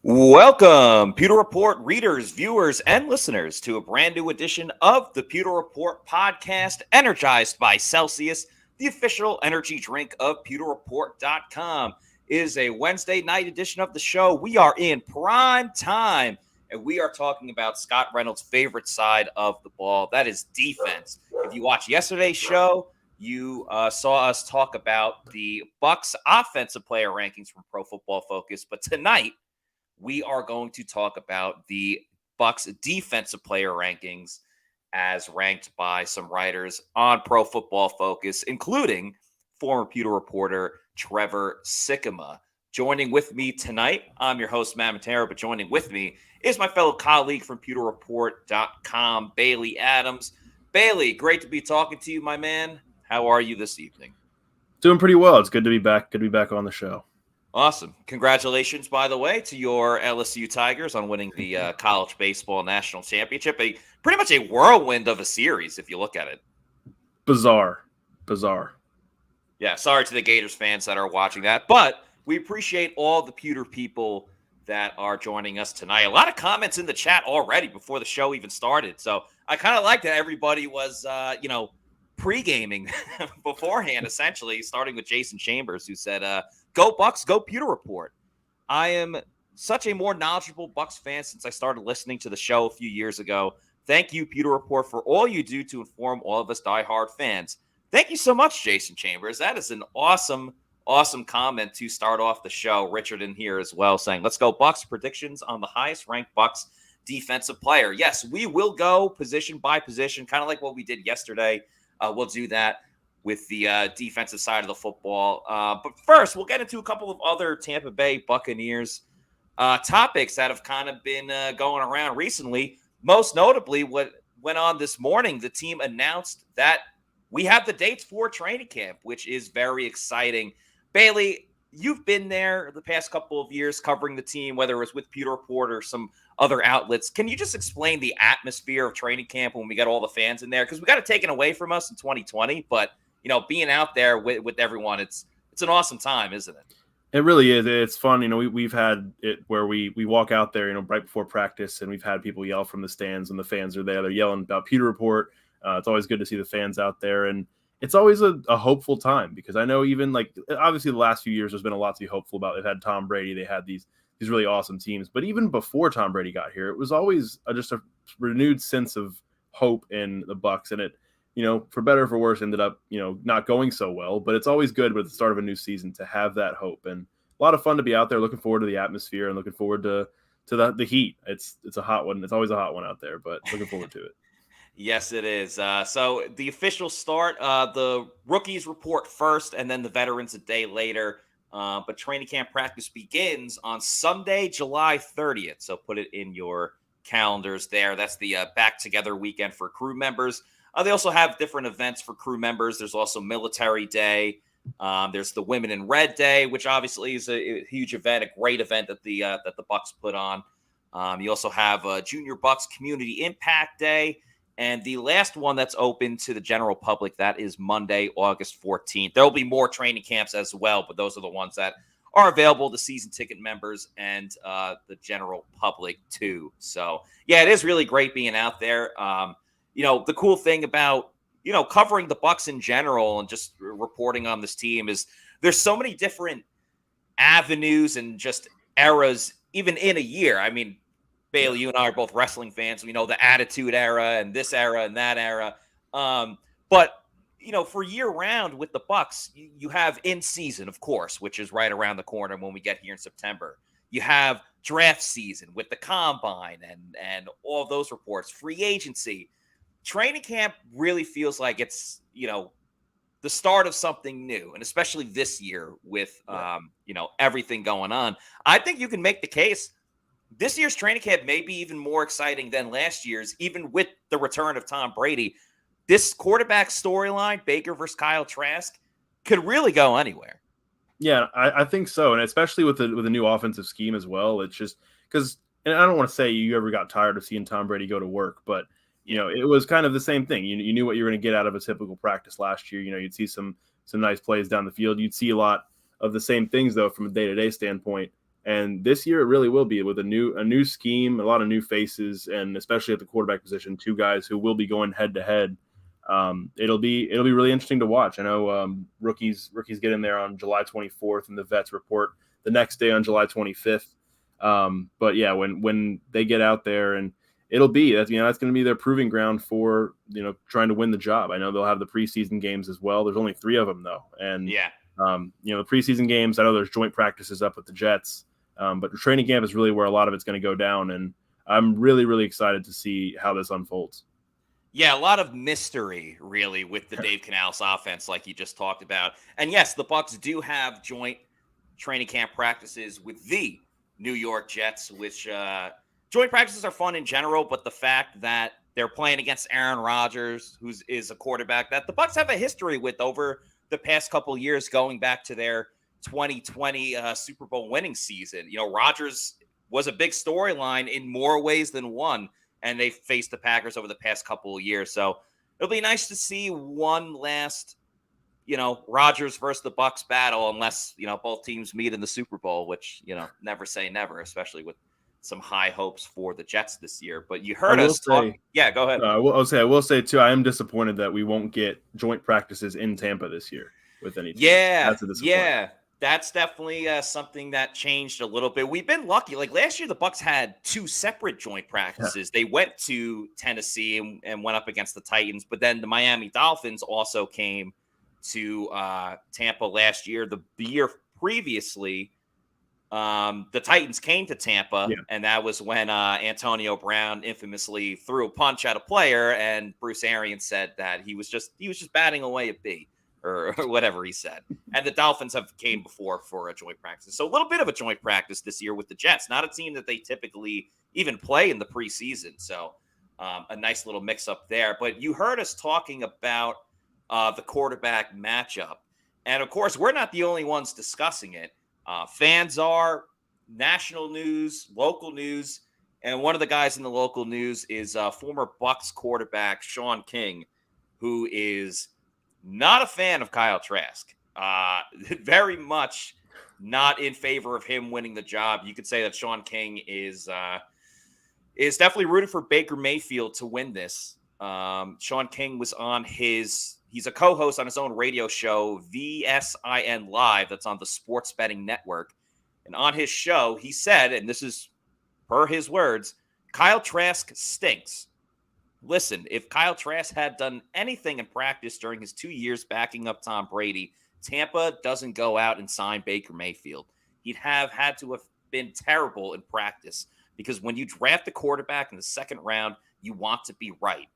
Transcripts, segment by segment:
Welcome, Pewter Report readers, viewers, and listeners to a brand new edition of the Pewter Report podcast, energized by Celsius, the official energy drink of PewterReport.com. It is a Wednesday night edition of the show. We are in prime time, and we are talking about Scott Reynolds' favorite side of the ball. That is defense. If you watched yesterday's show, you saw us talk about the Bucs offensive player rankings from Pro Football Focus, but tonight, we are going to talk about the Bucs defensive player rankings as ranked by some writers on Pro Football Focus, including former Pewter reporter Trevor Sikkema. Joining with me tonight, I'm your host, Matt Matera, but joining with me is my fellow colleague from PewterReport.com, Bailey Adams. Bailey, great to be talking to you, my man. How are you this evening? Doing pretty well. It's good to be back. Good to be back on the show. Awesome. Congratulations, by the way, to your LSU Tigers on winning the college baseball national championship. Pretty much a whirlwind of a series, if you look at it. Bizarre. Yeah, sorry to the Gators fans that are watching that, but we appreciate all the Pewter people that are joining us tonight. A lot of comments in the chat already before the show even started, so I kind of like that everybody was, pre-gaming beforehand, essentially, starting with Jason Chambers, who said, go Bucs, go Pewter Report. I am such a more knowledgeable Bucs fan since I started listening to the show a few years ago. Thank you, Pewter Report, for all you do to inform all of us diehard fans. Thank you so much, Jason Chambers. That is an awesome comment to start off the show. Richard in here as well saying, let's go Bucs. Predictions on the highest ranked Bucs defensive player. Yes, we will go position by position, kind of like what we did yesterday. We'll do that with the defensive side of the football. But first, we'll get into a couple of other Tampa Bay Buccaneers topics that have kind of been going around recently. Most notably, what went on this morning, the team announced that we have the dates for training camp, which is very exciting. Bailey, you've been there the past couple of years covering the team, whether it was with Pewter Report or some other outlets. Can you just explain the atmosphere of training camp when we got all the fans in there? Because we got it taken away from us in 2020, but being out there with everyone, it's an awesome time, isn't it? It really is. It's fun. We've had it where we walk out there, right before practice, and we've had people yell from the stands when the fans are there. They're yelling about Pewter Report. It's always good to see the fans out there, and it's always a hopeful time because I know even obviously the last few years there's been a lot to be hopeful about. They've had Tom Brady. They had these really awesome teams, but even before Tom Brady got here, it was always just a renewed sense of hope in the Bucs, and it, for better or for worse, ended up, not going so well. But it's always good at the start of a new season to have that hope, and a lot of fun to be out there. Looking forward to the atmosphere and looking forward to the heat. It's a hot one. It's always a hot one out there, but looking forward to it. Yes, it is. So the official start, the rookies report first, and then the veterans a day later. But training camp practice begins on Sunday, July 30th. So put it in your calendars there. That's the back together weekend for crew members. They also have different events for crew members. There's also Military Day. There's the Women in Red Day, which obviously is a huge event, a great event that the Bucs put on. You also have Junior Bucs Community Impact Day. And the last one that's open to the general public, that is Monday, August 14th. There will be more training camps as well, but those are the ones that are available to season ticket members and the general public too. So, yeah, it is really great being out there. The cool thing about, covering the Bucs in general and just reporting on this team is there's so many different avenues and just eras, even in a year. I mean, Bailey, you and I are both wrestling fans. We know the Attitude Era and this era and that era. But for year round with the Bucs, you have in season, of course, which is right around the corner when we get here in September. You have draft season with the combine and all of those reports, free agency. Training camp really feels like it's, the start of something new, and especially this year with, everything going on. I think you can make the case this year's training camp may be even more exciting than last year's, even with the return of Tom Brady. This quarterback storyline, Baker versus Kyle Trask, could really go anywhere. Yeah, I think so, and especially with the new offensive scheme as well. It's just because, and I don't want to say you ever got tired of seeing Tom Brady go to work, but it was kind of the same thing. You knew what you were going to get out of a typical practice last year. You'd see some nice plays down the field. You'd see a lot of the same things though from a day-to-day standpoint And this year it really will be with a new scheme, a lot of new faces, and especially at the quarterback position, two guys who will be going head to head. It'll be really interesting to watch. I know rookies get in there on July 24th, and the vets report the next day on July 25th. But yeah, when they get out there, and it'll be that's going to be their proving ground for trying to win the job. I know they'll have the preseason games as well. There's only 3 of them though, and the preseason games. I know there's joint practices up with the Jets. But the training camp is really where a lot of it's going to go down, and I'm really, really excited to see how this unfolds. Yeah, a lot of mystery, really, with the Dave Canales offense, like you just talked about. And yes, the Bucs do have joint training camp practices with the New York Jets, which joint practices are fun in general, but the fact that they're playing against Aaron Rodgers, who is a quarterback that the Bucs have a history with over the past couple of years, going back to their 2020 Super Bowl winning season. Rodgers was a big storyline in more ways than one, and they faced the Packers over the past couple of years. So it'll be nice to see one last, Rodgers versus the Bucs battle, unless, both teams meet in the Super Bowl, which, never say never, especially with some high hopes for the Jets this year. But you heard us talk. Yeah, go ahead. I will say too, I am disappointed that we won't get joint practices in Tampa this year with any team. That's a disappointment. Yeah. That's definitely something that changed a little bit. We've been lucky. Like last year, the Bucs had 2 separate joint practices. Yeah. They went to Tennessee and went up against the Titans, but then the Miami Dolphins also came to Tampa last year. The year previously, the Titans came to Tampa, and that was when Antonio Brown infamously threw a punch at a player, and Bruce Arians said that he was just batting away a B. Or whatever he said. And the Dolphins have came before for a joint practice. So a little bit of a joint practice this year with the Jets, not a team that they typically even play in the preseason. So a nice little mix up there. But you heard us talking about the quarterback matchup. And of course, we're not the only ones discussing it. Fans are, national news, local news. And one of the guys in the local news is former Bucs quarterback Sean King, who is not a fan of Kyle Trask. Very much not in favor of him winning the job. You could say that Sean King is definitely rooting for Baker Mayfield to win this. Sean King was he's a co-host on his own radio show, VSIN Live, that's on the Sports Betting Network. And on his show, he said, and this is per his words, Kyle Trask stinks. Listen, if Kyle Trask had done anything in practice during his 2 years backing up Tom Brady, Tampa doesn't go out and sign Baker Mayfield. He'd have had to have been terrible in practice because when you draft a quarterback in the second round, you want to be right.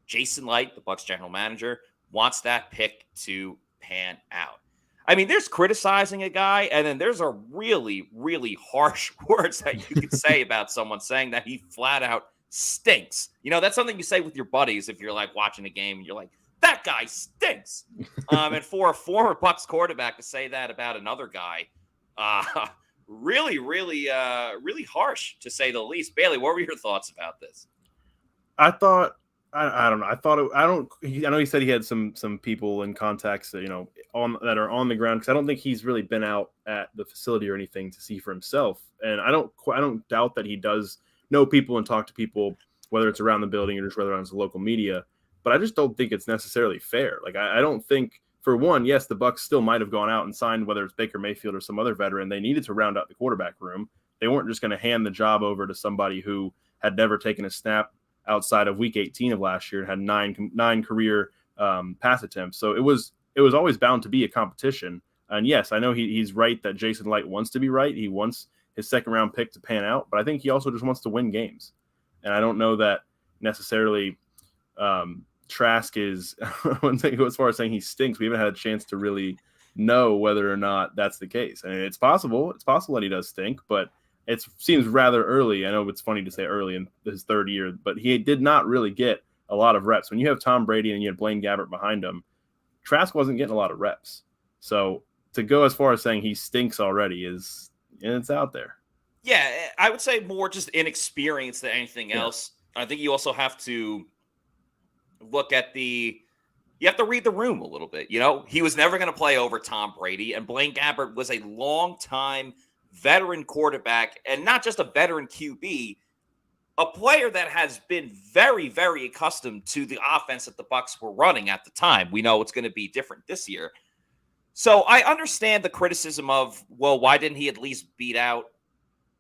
Jason Light, the Bucs general manager, wants that pick to pan out. I mean, there's criticizing a guy, and then there's a really, really harsh words that you could say about someone, saying that he flat out stinks. That's something you say with your buddies if you're like watching a game and you're like, that guy stinks. And for a former Bucs quarterback to say that about another guy, really, really, really harsh to say the least. Bailey, what were your thoughts about this? I thought, I don't know. I know he said he had some people in contacts that, that are on the ground, because I don't think he's really been out at the facility or anything to see for himself. And I don't doubt that he does know people and talk to people, whether it's around the building or just whether it's the local media. But I just don't think it's necessarily fair. Like, I don't think, for one, yes, the Bucs still might have gone out and signed, whether it's Baker Mayfield or some other veteran. They needed to round out the quarterback room. They weren't just going to hand the job over to somebody who had never taken a snap outside of week 18 of last year and had nine career pass attempts. So it was always bound to be a competition. And yes, I know he's right that Jason Light wants to be right. He wants his second round pick to pan out, but I think he also just wants to win games. And I don't know that necessarily Trask is, I wouldn't think as far as saying he stinks. We haven't had a chance to really know whether or not that's the case. I mean, it's possible that he does stink, but it seems rather early. I know it's funny to say early in his third year, but he did not really get a lot of reps. When you have Tom Brady and you have Blaine Gabbert behind him, Trask wasn't getting a lot of reps. So to go as far as saying he stinks already it's out there. Yeah, I would say more just inexperience than anything else. I think you also have to look at you have to read the room a little bit. He was never going to play over Tom Brady, and Blaine Gabbert was a long-time veteran quarterback, and not just a veteran QB, a player that has been very, very accustomed to the offense that the Bucs were running at the time. We know it's going to be different this year. So I understand the criticism of, well, why didn't he at least beat out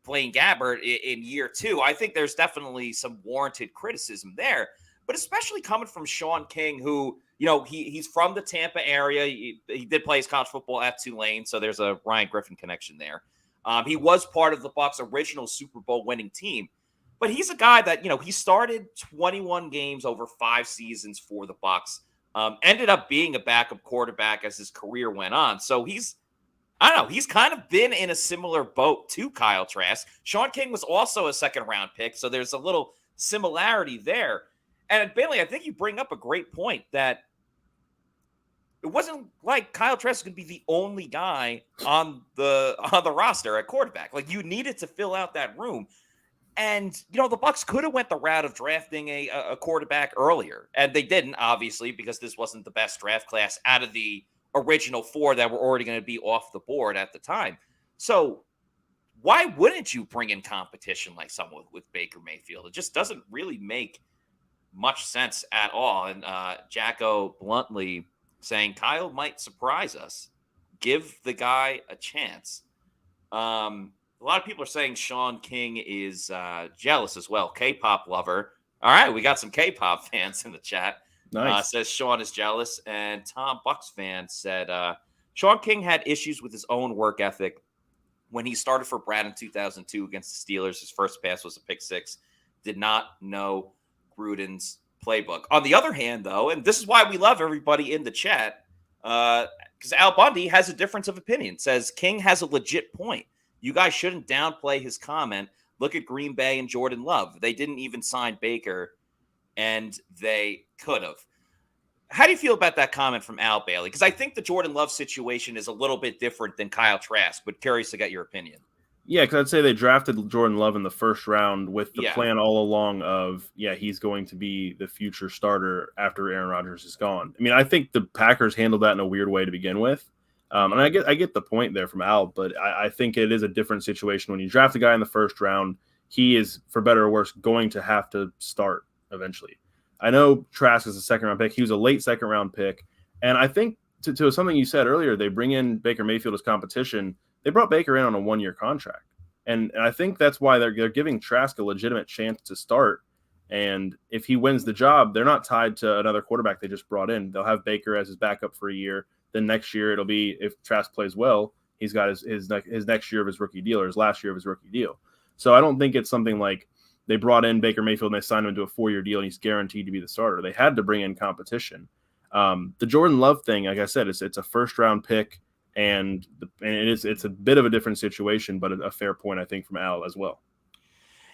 Blaine Gabbert in year 2? I think there's definitely some warranted criticism there, but especially coming from Sean King, who, he's from the Tampa area. He did play his college football at Tulane, so there's a Ryan Griffin connection there. He was part of the Bucs' original Super Bowl winning team, but he's a guy that, he started 21 games over 5 seasons for the Bucs. Ended up being a backup quarterback as his career went on. So he's kind of been in a similar boat to Kyle Trask. Sean King was also a second-round pick, so there's a little similarity there. And Bailey, I think you bring up a great point that it wasn't like Kyle Trask could be the only guy on the roster at quarterback. Like, you needed to fill out that room. And, the Bucs could have went the route of drafting a quarterback earlier. And they didn't, obviously, because this wasn't the best draft class out of the original 4 that were already going to be off the board at the time. So why wouldn't you bring in competition like someone with Baker Mayfield? It just doesn't really make much sense at all. And Jacko bluntly saying Kyle might surprise us. Give the guy a chance. A lot of people are saying Sean King is jealous as well. K-pop lover. All right, we got some K-pop fans in the chat. Nice. Says Sean is jealous. And Tom Bucs fan said Sean King had issues with his own work ethic when he started for Brad in 2002 against the Steelers. His first pass was a pick 6. Did not know Gruden's playbook. On the other hand, though, and this is why we love everybody in the chat, because Al Bundy has a difference of opinion. Says King has a legit point. You guys shouldn't downplay his comment. Look at Green Bay and Jordan Love. They didn't even sign Baker, and they could have. How do you feel about that comment from Al Bailey? Because I think the Jordan Love situation is a little bit different than Kyle Trask, but curious to get your opinion. Yeah, because I'd say they drafted Jordan Love in the first round with the plan all along of, he's going to be the future starter after Aaron Rodgers is gone. I mean, I think the Packers handled that in a weird way to begin with. And I get the point there from Al, but I think it is a different situation when you draft a guy in the first round. He is, for better or worse, going to have to start eventually. I know Trask is a second-round pick. He was a late second-round pick. And I think to something you said earlier, they bring in Baker Mayfield as competition. They brought Baker in on a 1-year contract. And I think that's why they're giving Trask a legitimate chance to start. And if he wins the job, they're not tied to another quarterback they just brought in. They'll have Baker as his backup for a year. Then next year it'll be, if Trask plays well, he's got his next year of his rookie deal or his last year of his rookie deal. So I don't think it's something like they brought in Baker Mayfield and they signed him to a 4-year deal and he's guaranteed to be the starter. They had to bring in competition. The Jordan Love thing, like I said, it's a first-round pick, and it's a bit of a different situation, but a fair point, I think, from Al as well.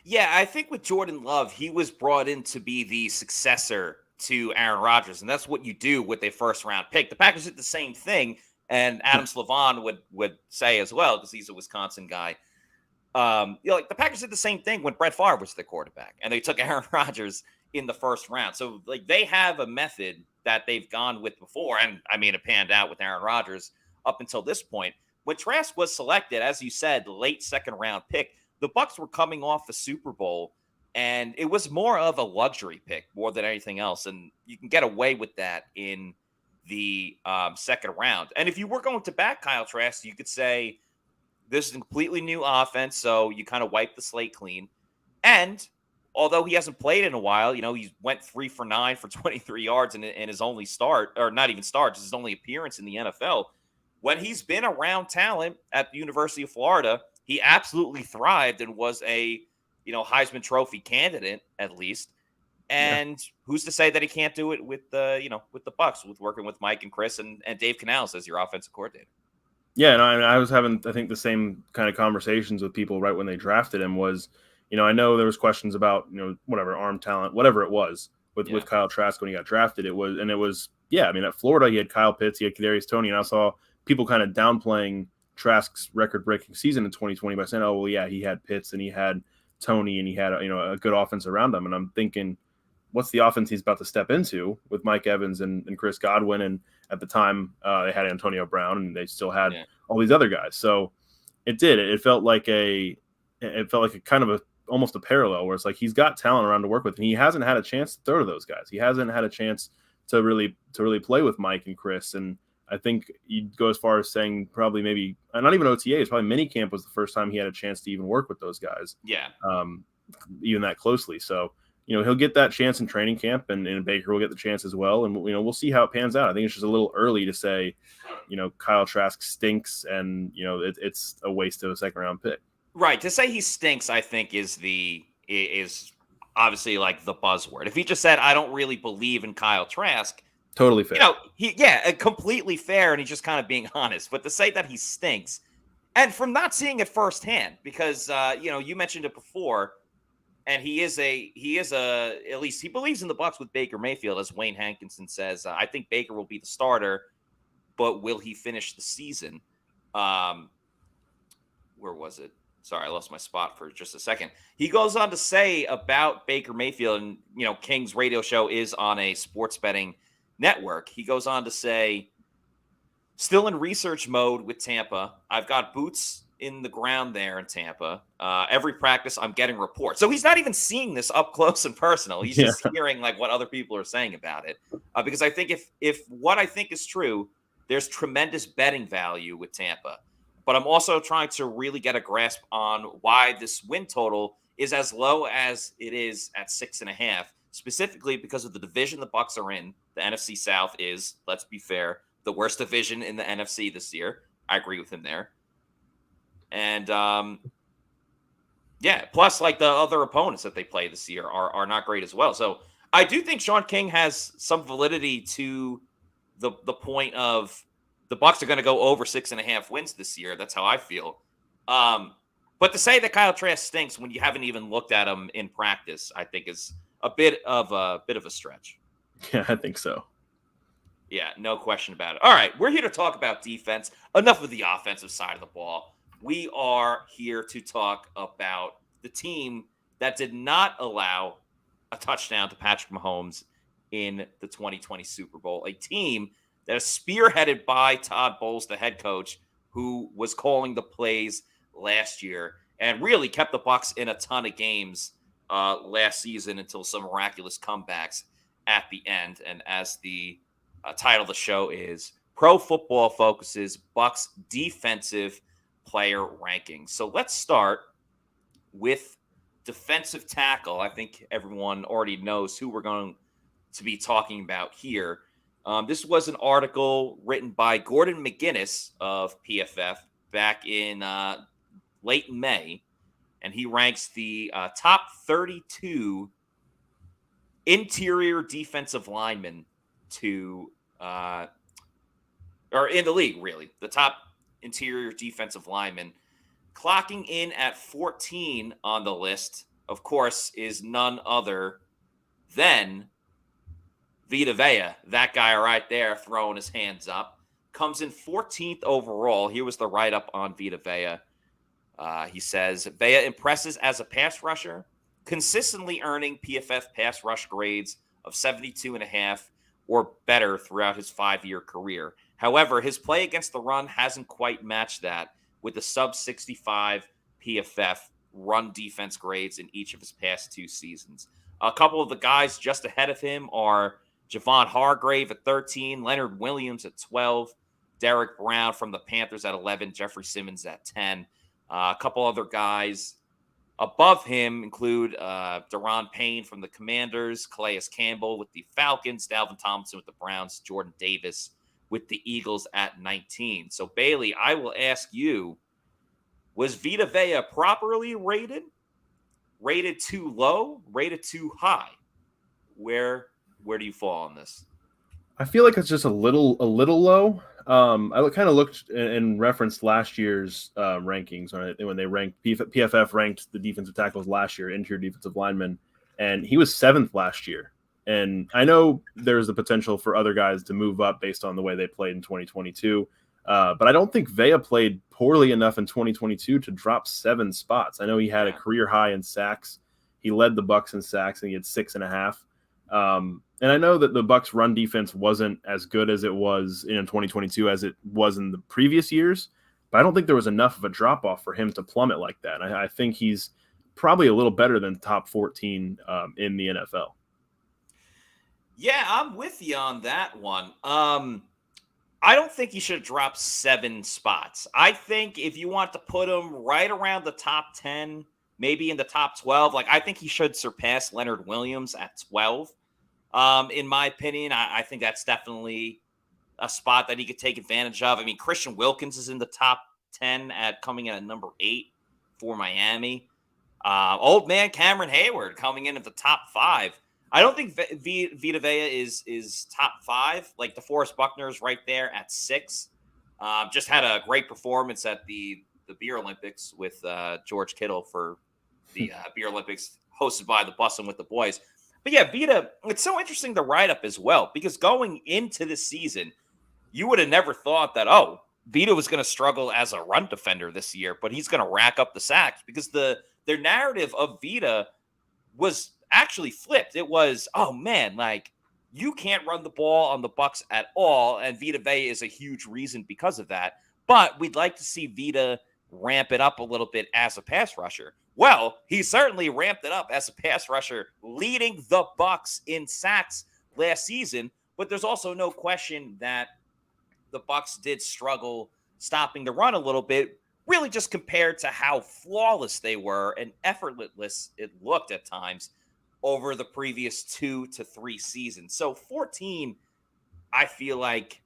Yeah, I think with Jordan Love, he was brought in to be the successor to Aaron Rodgers, and that's what you do with a first-round pick. The Packers did the same thing, and Adam Slavon would say as well, because he's a Wisconsin guy. Like the Packers did the same thing when Brett Favre was the quarterback, and they took Aaron Rodgers in the first round. So, like, they have a method that they've gone with before, and I mean, it panned out with Aaron Rodgers up until this point. When Trask was selected, as you said, late second-round pick, the Bucs were coming off a Super Bowl, and it was more of a luxury pick more than anything else. And you can get away with that in the second round. And if you were going to back Kyle Trask, you could say this is a completely new offense, so you kind of wipe the slate clean. And although he hasn't played in a while, he went 3 for 9 for 23 yards in his only start, or not even start, just his only appearance in the NFL. When he's been around talent at the University of Florida, he absolutely thrived and was a Heisman Trophy candidate, at least. And who's to say that he can't do it with the Bucs, with working with Mike and Chris and Dave Canales as your offensive coordinator? Yeah, and I was having, I think, the same kind of conversations with people right when they drafted him. Was, I know there was questions about, whatever, arm talent, whatever it was with Kyle Trask when he got drafted. It was at Florida he had Kyle Pitts, he had Kadarius Toney, and I saw people kind of downplaying Trask's record-breaking season in 2020 by saying, oh, well, yeah, he had Pitts and he had Toney and he had a good offense around him. And I'm thinking, what's the offense he's about to step into with Mike Evans and Chris Godwin? And at the time, they had Antonio Brown, and they still had all these other guys. So It did. It felt like a kind of almost a parallel where it's like he's got talent around to work with, and he hasn't had a chance to throw to those guys. He hasn't had a chance to really play with Mike and Chris. And I think you'd go as far as saying probably maybe not even OTAs, probably minicamp was the first time he had a chance to even work with those guys. Yeah. Even that closely. So, he'll get that chance in training camp, and Baker will get the chance as well. And, we'll see how it pans out. I think it's just a little early to say, Kyle Trask stinks and, it's a waste of a second round pick. Right. To say he stinks, I think is obviously like the buzzword. If he just said, I don't really believe in Kyle Trask, totally fair. Completely fair. And he's just kind of being honest. But to say that he stinks, and from not seeing it firsthand, because, you mentioned it before, and he is at least he believes in the Bucs with Baker Mayfield, as Wayne Hankinson says. I think Baker will be the starter, but will he finish the season? Where was it? Sorry, I lost my spot for just a second. He goes on to say about Baker Mayfield, and, King's radio show is on a sports betting network. He goes on to say, still in research mode with Tampa. I've got boots in the ground there in Tampa. Every practice, I'm getting reports. So he's not even seeing this up close and personal. He's just hearing like what other people are saying about it. Because I think if what I think is true, there's tremendous betting value with Tampa. But I'm also trying to really get a grasp on why this win total is as low as it is at 6.5, specifically because of the division the Bucs are in. The NFC South is, let's be fair, the worst division in the NFC this year. I agree with him there. And, plus, like, the other opponents that they play this year are not great as well. So I do think Sean King has some validity to the point of the Bucs are going to go over 6.5 wins this year. That's how I feel. But to say that Kyle Trask stinks when you haven't even looked at him in practice, I think is a bit of a stretch. Yeah, I think so. Yeah, no question about it. All right, we're here to talk about defense. Enough of the offensive side of the ball. We are here to talk about the team that did not allow a touchdown to Patrick Mahomes in the 2020 Super Bowl. A team that is spearheaded by Todd Bowles, the head coach, who was calling the plays last year and really kept the Bucs in a ton of games last season until some miraculous comebacks at the end. And as the title of the show is, Pro Football Focus's Bucs defensive player rankings. So let's start with defensive tackle. I think everyone already knows who we're going to be talking about here. This was an article written by Gordon McGuinness of PFF back in late May, and he ranks the top 32 interior defensive linemen or in the league, really. The top interior defensive linemen. Clocking in at 14 on the list, of course, is none other than Vita Vea, that guy right there throwing his hands up, comes in 14th overall. Here was the write-up on Vita Vea. He says, Vea impresses as a pass rusher, consistently earning PFF pass rush grades of 72.5 or better throughout his 5-year career. However, his play against the run hasn't quite matched that with the sub-65 PFF run defense grades in each of his past 2 seasons. A couple of the guys just ahead of him are Javon Hargrave at 13, Leonard Williams at 12, Derek Brown from the Panthers at 11, Jeffrey Simmons at 10. A couple other guys above him include Daron Payne from the Commanders, Calais Campbell with the Falcons, Dalvin Tomlinson with the Browns, Jordan Davis with the Eagles at 19. So, Bailey, I will ask you, was Vita Vea properly rated? Rated too low? Rated too high? Where do you fall on this? I feel like it's just a little low. I kind of looked and referenced last year's rankings when they ranked PFF ranked the defensive tackles last year, interior defensive linemen, and he was 7th last year. And I know there's the potential for other guys to move up based on the way they played in 2022, but I don't think Vea played poorly enough in 2022 to drop 7 spots. I know he had a career high in sacks. He led the Bucs in sacks, and he had 6.5. And I know that the Bucs run defense wasn't as good as it was in 2022 as it was in the previous years, but I don't think there was enough of a drop off for him to plummet like that. I think he's probably a little better than top 14 in the NFL. Yeah, I'm with you on that one. I don't think he should drop 7 spots. I think if you want to put him right around the top 10, maybe in the top 12, like I think he should surpass Leonard Williams at 12. In my opinion, I think that's definitely a spot that he could take advantage of. I mean, Christian Wilkins is in the top 10 at coming in at number 8 for Miami. Old man Cameron Hayward coming in at the top 5. I don't think Vita Vea is top 5. Like DeForest Buckner's right there at 6. Just had a great performance at the Beer Olympics with George Kittle for the Beer Olympics hosted by the Bussin' with the Boys. But yeah, Vita, it's so interesting to write up as well, because going into this season, you would have never thought that, Vita was going to struggle as a run defender this year, but he's going to rack up the sacks, because their narrative of Vita was actually flipped. It was, oh man, like you can't run the ball on the Bucs at all, and Vita Vea is a huge reason because of that. But we'd like to see Vita ramp it up a little bit as a pass rusher. Well, he certainly ramped it up as a pass rusher, leading the Bucs in sacks last season. But there's also no question that the Bucs did struggle stopping the run a little bit, really just compared to how flawless they were and effortless it looked at times over the previous 2 to 3 seasons. So 14, I feel like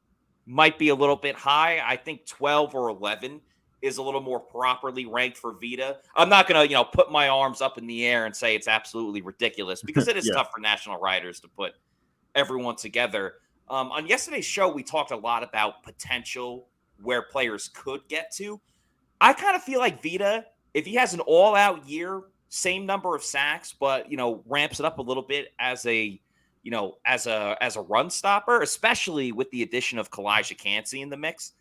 might be a little bit high. I think 12 or 11 is a little more properly ranked for Vita. I'm not going to, put my arms up in the air and say it's absolutely ridiculous, because it is tough for national writers to put everyone together. On yesterday's show, we talked a lot about potential where players could get to. I kind of feel like Vita, if he has an all-out year, same number of sacks, but ramps it up a little bit as a run stopper, especially with the addition of Kalijah Kancey in the mix.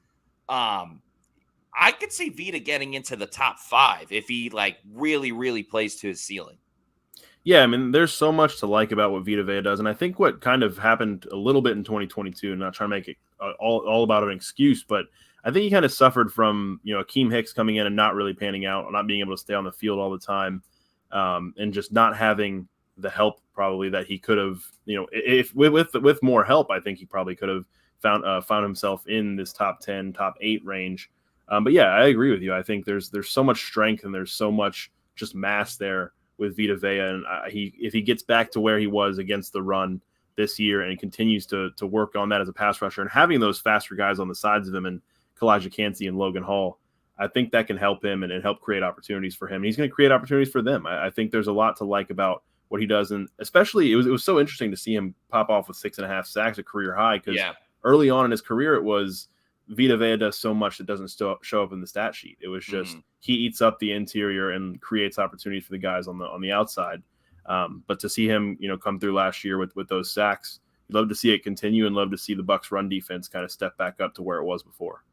I could see Vita getting into the top 5 if he really, really plays to his ceiling. Yeah, I mean, there's so much to like about what Vita Vea does, and I think what kind of happened a little bit in 2022, and not trying to make it all about an excuse, but I think he kind of suffered from Akeem Hicks coming in and not really panning out, not being able to stay on the field all the time, and just not having the help probably that he could have. If with more help, I think he probably could have found himself in this top 10, top 8 range. But yeah, I agree with you. I think there's so much strength and there's so much just mass there with Vita Vea, and if he gets back to where he was against the run this year and he continues to work on that as a pass rusher and having those faster guys on the sides of him and Kalijah Kancey and Logan Hall, I think that can help him and help create opportunities for him. And he's going to create opportunities for them. I think there's a lot to like about what he does, and especially it was so interesting to see him pop off with 6.5 sacks, a career high, because early on in his career it was Vita Vea does so much that doesn't show up in the stat sheet. It was just he eats up the interior and creates opportunities for the guys on the outside. But to see him, come through last year with those sacks, you'd love to see it continue and love to see the Bucs run defense kind of step back up to where it was before.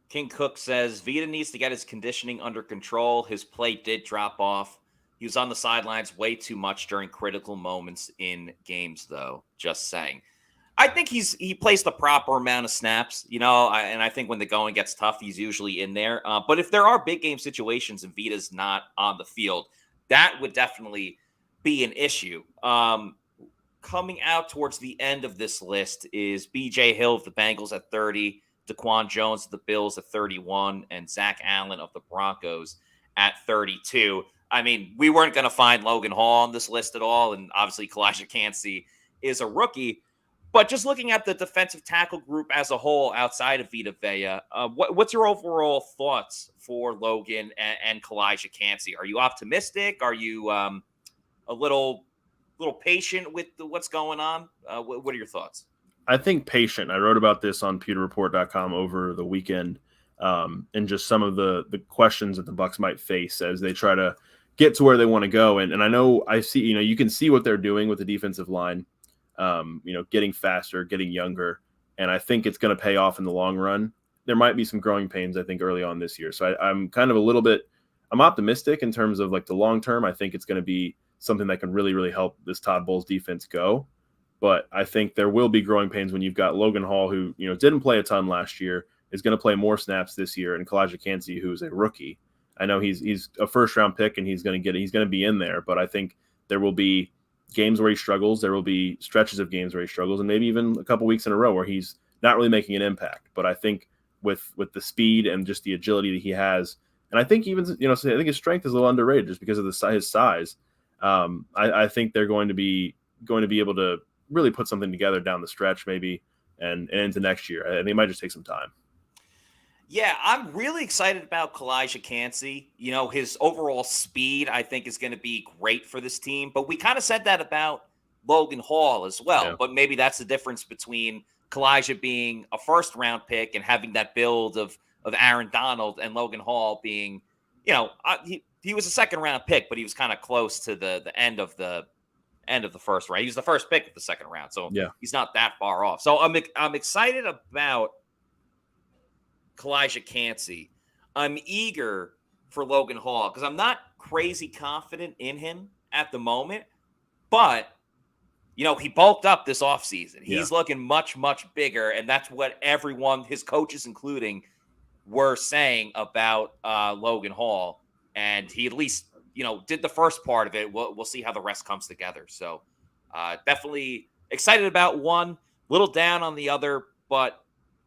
King Cook says Vita needs to get his conditioning under control. His play did drop off. He was on the sidelines way too much during critical moments in games, though. Just saying. I think he plays the proper amount of snaps, and I think when the going gets tough, he's usually in there. But if there are big game situations and Vita's not on the field, that would definitely be an issue. Coming out towards the end of this list is B.J. Hill of the Bengals at 30, Daquan Jones of the Bills at 31, and Zach Allen of the Broncos at 32. I mean, we weren't going to find Logan Hall on this list at all, and obviously Kalijah Kancey is a rookie. But just looking at the defensive tackle group as a whole outside of Vita Vea, what's your overall thoughts for Logan and Kalijah Kancey? Are you optimistic? Are you a little patient with what's going on? What are your thoughts? I think patient. I wrote about this on PewterReport.com over the weekend, and just some of the questions that the Bucs might face as they try to get to where they want to go. And I know I see, you can see what they're doing with the defensive line. Getting faster, getting younger, and I think it's going to pay off in the long run. There might be some growing pains, I think, early on this year. So I'm kind of I'm optimistic in terms of the long term. I think it's going to be something that can really, really help this Todd Bowles defense go. But I think there will be growing pains when you've got Logan Hall, who, didn't play a ton last year, is going to play more snaps this year, and Kalijah Kancey, who's a rookie. I know he's a first-round pick, and he's going to be in there, but I think there will be games where he struggles. There will be stretches of games where he struggles, and maybe even a couple weeks in a row where he's not really making an impact. But I think with the speed and just the agility that he has, and I think even I think his strength is a little underrated just because of his size. I think they're going to be able to really put something together down the stretch, maybe and into next year. I think it might just take some time. Yeah, I'm really excited about Kalijah Kancey. His overall speed, I think, is going to be great for this team. But we kind of said that about Logan Hall as well. Yeah. But maybe that's the difference between Kalijah being a first-round pick and having that build of Aaron Donald, and Logan Hall being, he was a second-round pick, but he was kind of close to the end of the first round. He was the first pick of the second round, so yeah, he's not that far off. So I'm excited about Kalijah Kancey. I'm eager for Logan Hall because I'm not crazy confident in him at the moment, but he bulked up this offseason. He's looking much, much bigger, and that's what everyone, his coaches including, were saying about Logan Hall. And he at least, did the first part of it. We'll see how the rest comes together. So definitely excited about one, little down on the other, but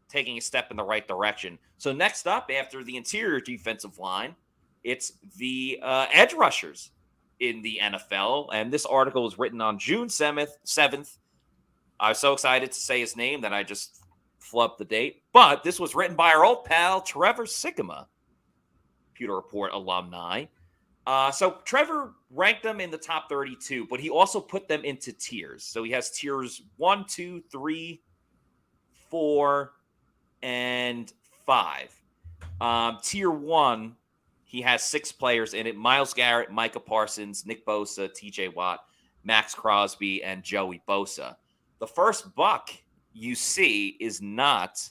taking a step in the right direction. So next up, after the interior defensive line, it's the edge rushers in the NFL. And this article was written on June 7th. I was so excited to say his name that I just flubbed the date. But this was written by our old pal, Trevor Sikkema, Pewter Report alumni. So Trevor ranked them in the top 32, but he also put them into tiers. So he has tiers 1, 2, 3, 4, and 5. Tier 1, he has 6 players in it: Myles Garrett, Micah Parsons, Nick Bosa, TJ Watt, Max Crosby, and Joey Bosa. The first Buck you see is not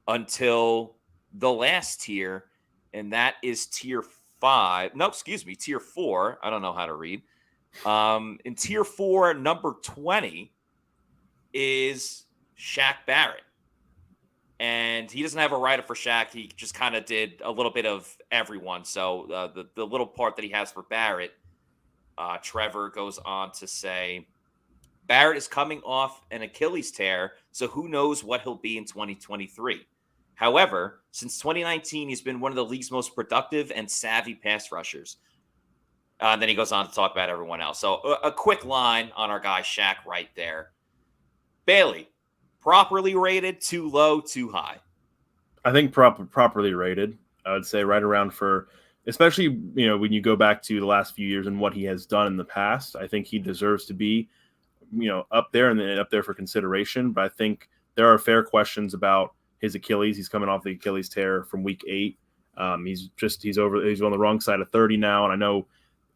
until the last tier, and that is tier 5. No, excuse me, tier 4. I don't know how to read. In tier 4, number 20 is Shaq Barrett. And he doesn't have a writer for Shaq. He just kind of did a little bit of everyone. So the little part that he has for Barrett, Trevor goes on to say, Barrett is coming off an Achilles tear, so who knows what he'll be in 2023. However, since 2019, he's been one of the league's most productive and savvy pass rushers. And then he goes on to talk about everyone else. So a quick line on our guy Shaq right there. Bailey, properly rated, too low, too high? I think properly rated. I would say right around for, especially when you go back to the last few years and what he has done in the past. I think he deserves to be up there and then up there for consideration. But I think there are fair questions about his Achilles. He's coming off the Achilles tear from week 8. He's on the wrong side of 30 now, and I know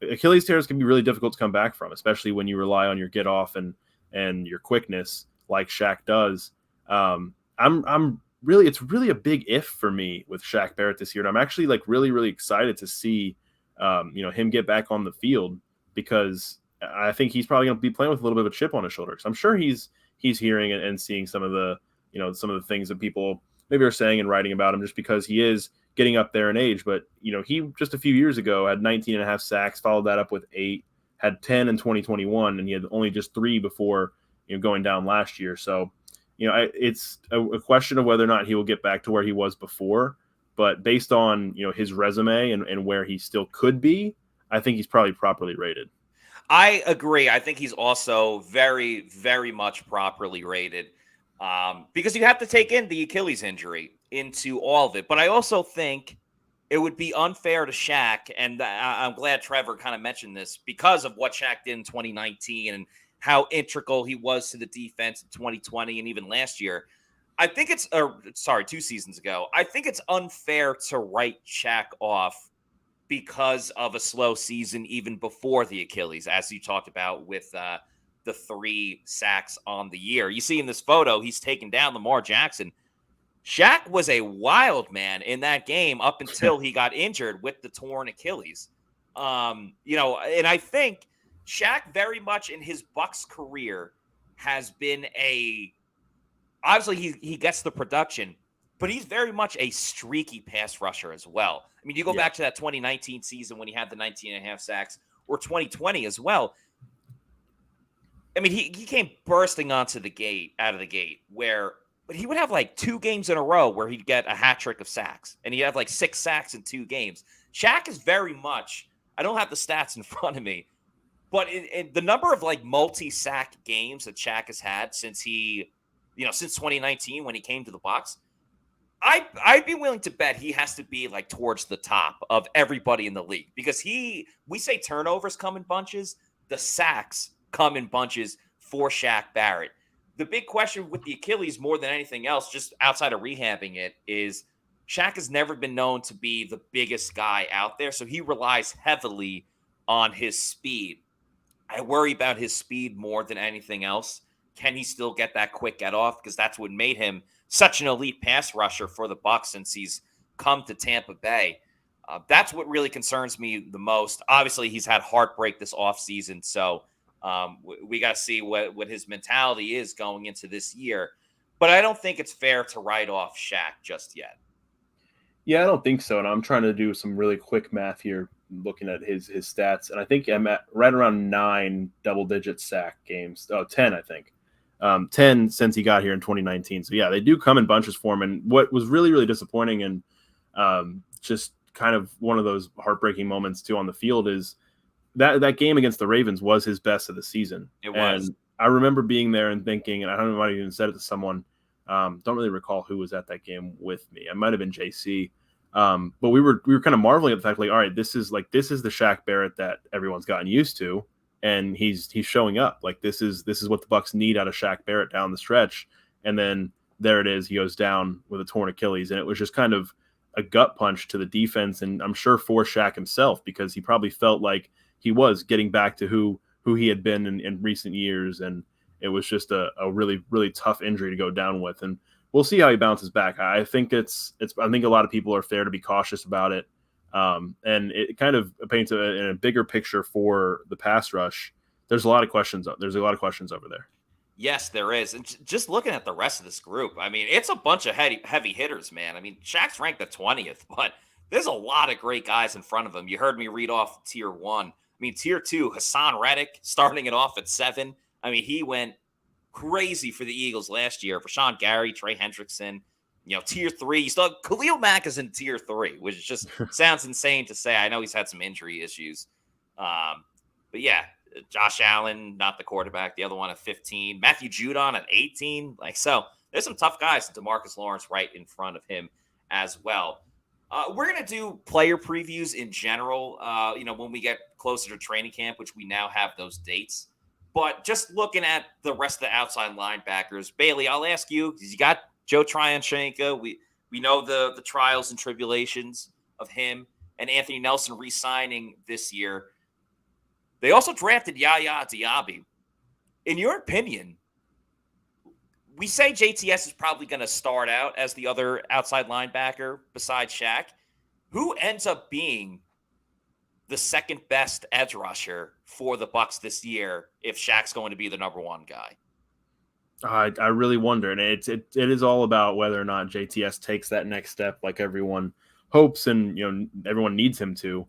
Achilles tears can be really difficult to come back from, especially when you rely on your get off and your quickness like Shaq does. It's really a big if for me with Shaq Barrett this year. And I'm actually really, really excited to see, him get back on the field, because I think he's probably going to be playing with a little bit of a chip on his shoulder. Because I'm sure he's hearing and seeing some of the things that people maybe are saying and writing about him, just because he is getting up there in age. But, he just a few years ago had 19 and a half sacks, followed that up with 8, had 10 in 2021, and he had only just 3 before, going down last year. So, it's a question of whether or not he will get back to where he was before. But based on, his resume and where he still could be, I think he's probably properly rated. I agree. I think he's also very, very much properly rated, because you have to take in the Achilles injury into all of it. But I also think it would be unfair to Shaq, and I'm glad Trevor kind of mentioned this, because of what Shaq did in 2019 and how integral he was to the defense in 2020 and even last year. I think 2 seasons ago. I think it's unfair to write Shaq off because of a slow season even before the Achilles, as you talked about with the 3 sacks on the year. You see in this photo, he's taken down Lamar Jackson. Shaq was a wild man in that game up until he got injured with the torn Achilles. And I think Shaq very much in his Bucs career has been obviously he gets the production, but he's very much a streaky pass rusher as well. I mean, you go Yeah. back to that 2019 season when he had the 19 and a half sacks, or 2020 as well. I mean, he came bursting out of the gate, but he would have like 2 games in a row where he'd get a hat trick of sacks, and he'd have like 6 sacks in 2 games. Shaq is very much, I don't have the stats in front of me, but in the number of like multi-sack games that Shaq has had since since 2019 when he came to the Bucs, I'd be willing to bet he has to be like towards the top of everybody in the league, because we say turnovers come in bunches, the sacks come in bunches for Shaq Barrett. The big question with the Achilles, more than anything else, just outside of rehabbing it, is Shaq has never been known to be the biggest guy out there, so he relies heavily on his speed. I worry about his speed more than anything else. Can he still get that quick get off? Because that's what made him such an elite pass rusher for the Bucs since he's come to Tampa Bay. That's what really concerns me the most. Obviously, he's had heartbreak this offseason, so we got to see what his mentality is going into this year. But I don't think it's fair to write off Shaq just yet. Yeah, I don't think so. And I'm trying to do some really quick math here, looking at his stats. And I think I'm at right around 9 double-digit sack games. Oh, 10, I think. 10 since he got here in 2019. So, yeah, they do come in bunches for him. And what was really, really disappointing and just kind of one of those heartbreaking moments, too, on the field is that game against the Ravens was his best of the season. It was. And I remember being there and thinking, and I don't know if I even said it to someone, don't really recall who was at that game with me. It might have been JC. But we were kind of marveling at the fact, like, all right, this is the Shaq Barrett that everyone's gotten used to, and he's showing up. Like this is what the Bucs need out of Shaq Barrett down the stretch. And then there it is, he goes down with a torn Achilles, and it was just kind of a gut punch to the defense, and I'm sure for Shaq himself, because he probably felt like he was getting back to who he had been in recent years, and it was just a really, really tough injury to go down with. And we'll see how he bounces back. I think I think a lot of people are fair to be cautious about it. And it kind of paints a bigger picture for the pass rush. There's a lot of questions. There's a lot of questions over there. Yes, there is. And just looking at the rest of this group, I mean, it's a bunch of heavy hitters, man. I mean, Shaq's ranked the 20th, but there's a lot of great guys in front of him. You heard me read off tier 1. I mean, tier 2, Hassan Reddick starting it off at 7. I mean, he went crazy for the Eagles last year. Rashawn Gary, Trey Hendrickson, tier 3. You still have Khalil Mack is in tier 3, which just sounds insane to say. I know he's had some injury issues. But yeah, Josh Allen, not the quarterback, the other one at 15. Matthew Judon at 18. So there's some tough guys. DeMarcus Lawrence right in front of him as well. We're going to do player previews in general, when we get closer to training camp, which we now have those dates. But just looking at the rest of the outside linebackers, Bailey, I'll ask you, because you got Joe Tryon-Shoyinka. We know the trials and tribulations of him and Anthony Nelson re-signing this year. They also drafted Yaya Diaby. In your opinion, we say JTS is probably going to start out as the other outside linebacker besides Shaq. Who ends up being the second best edge rusher for the Bucs this year if Shaq's going to be the number 1 guy? I really wonder, and it is all about whether or not JTS takes that next step, like everyone hopes and everyone needs him to.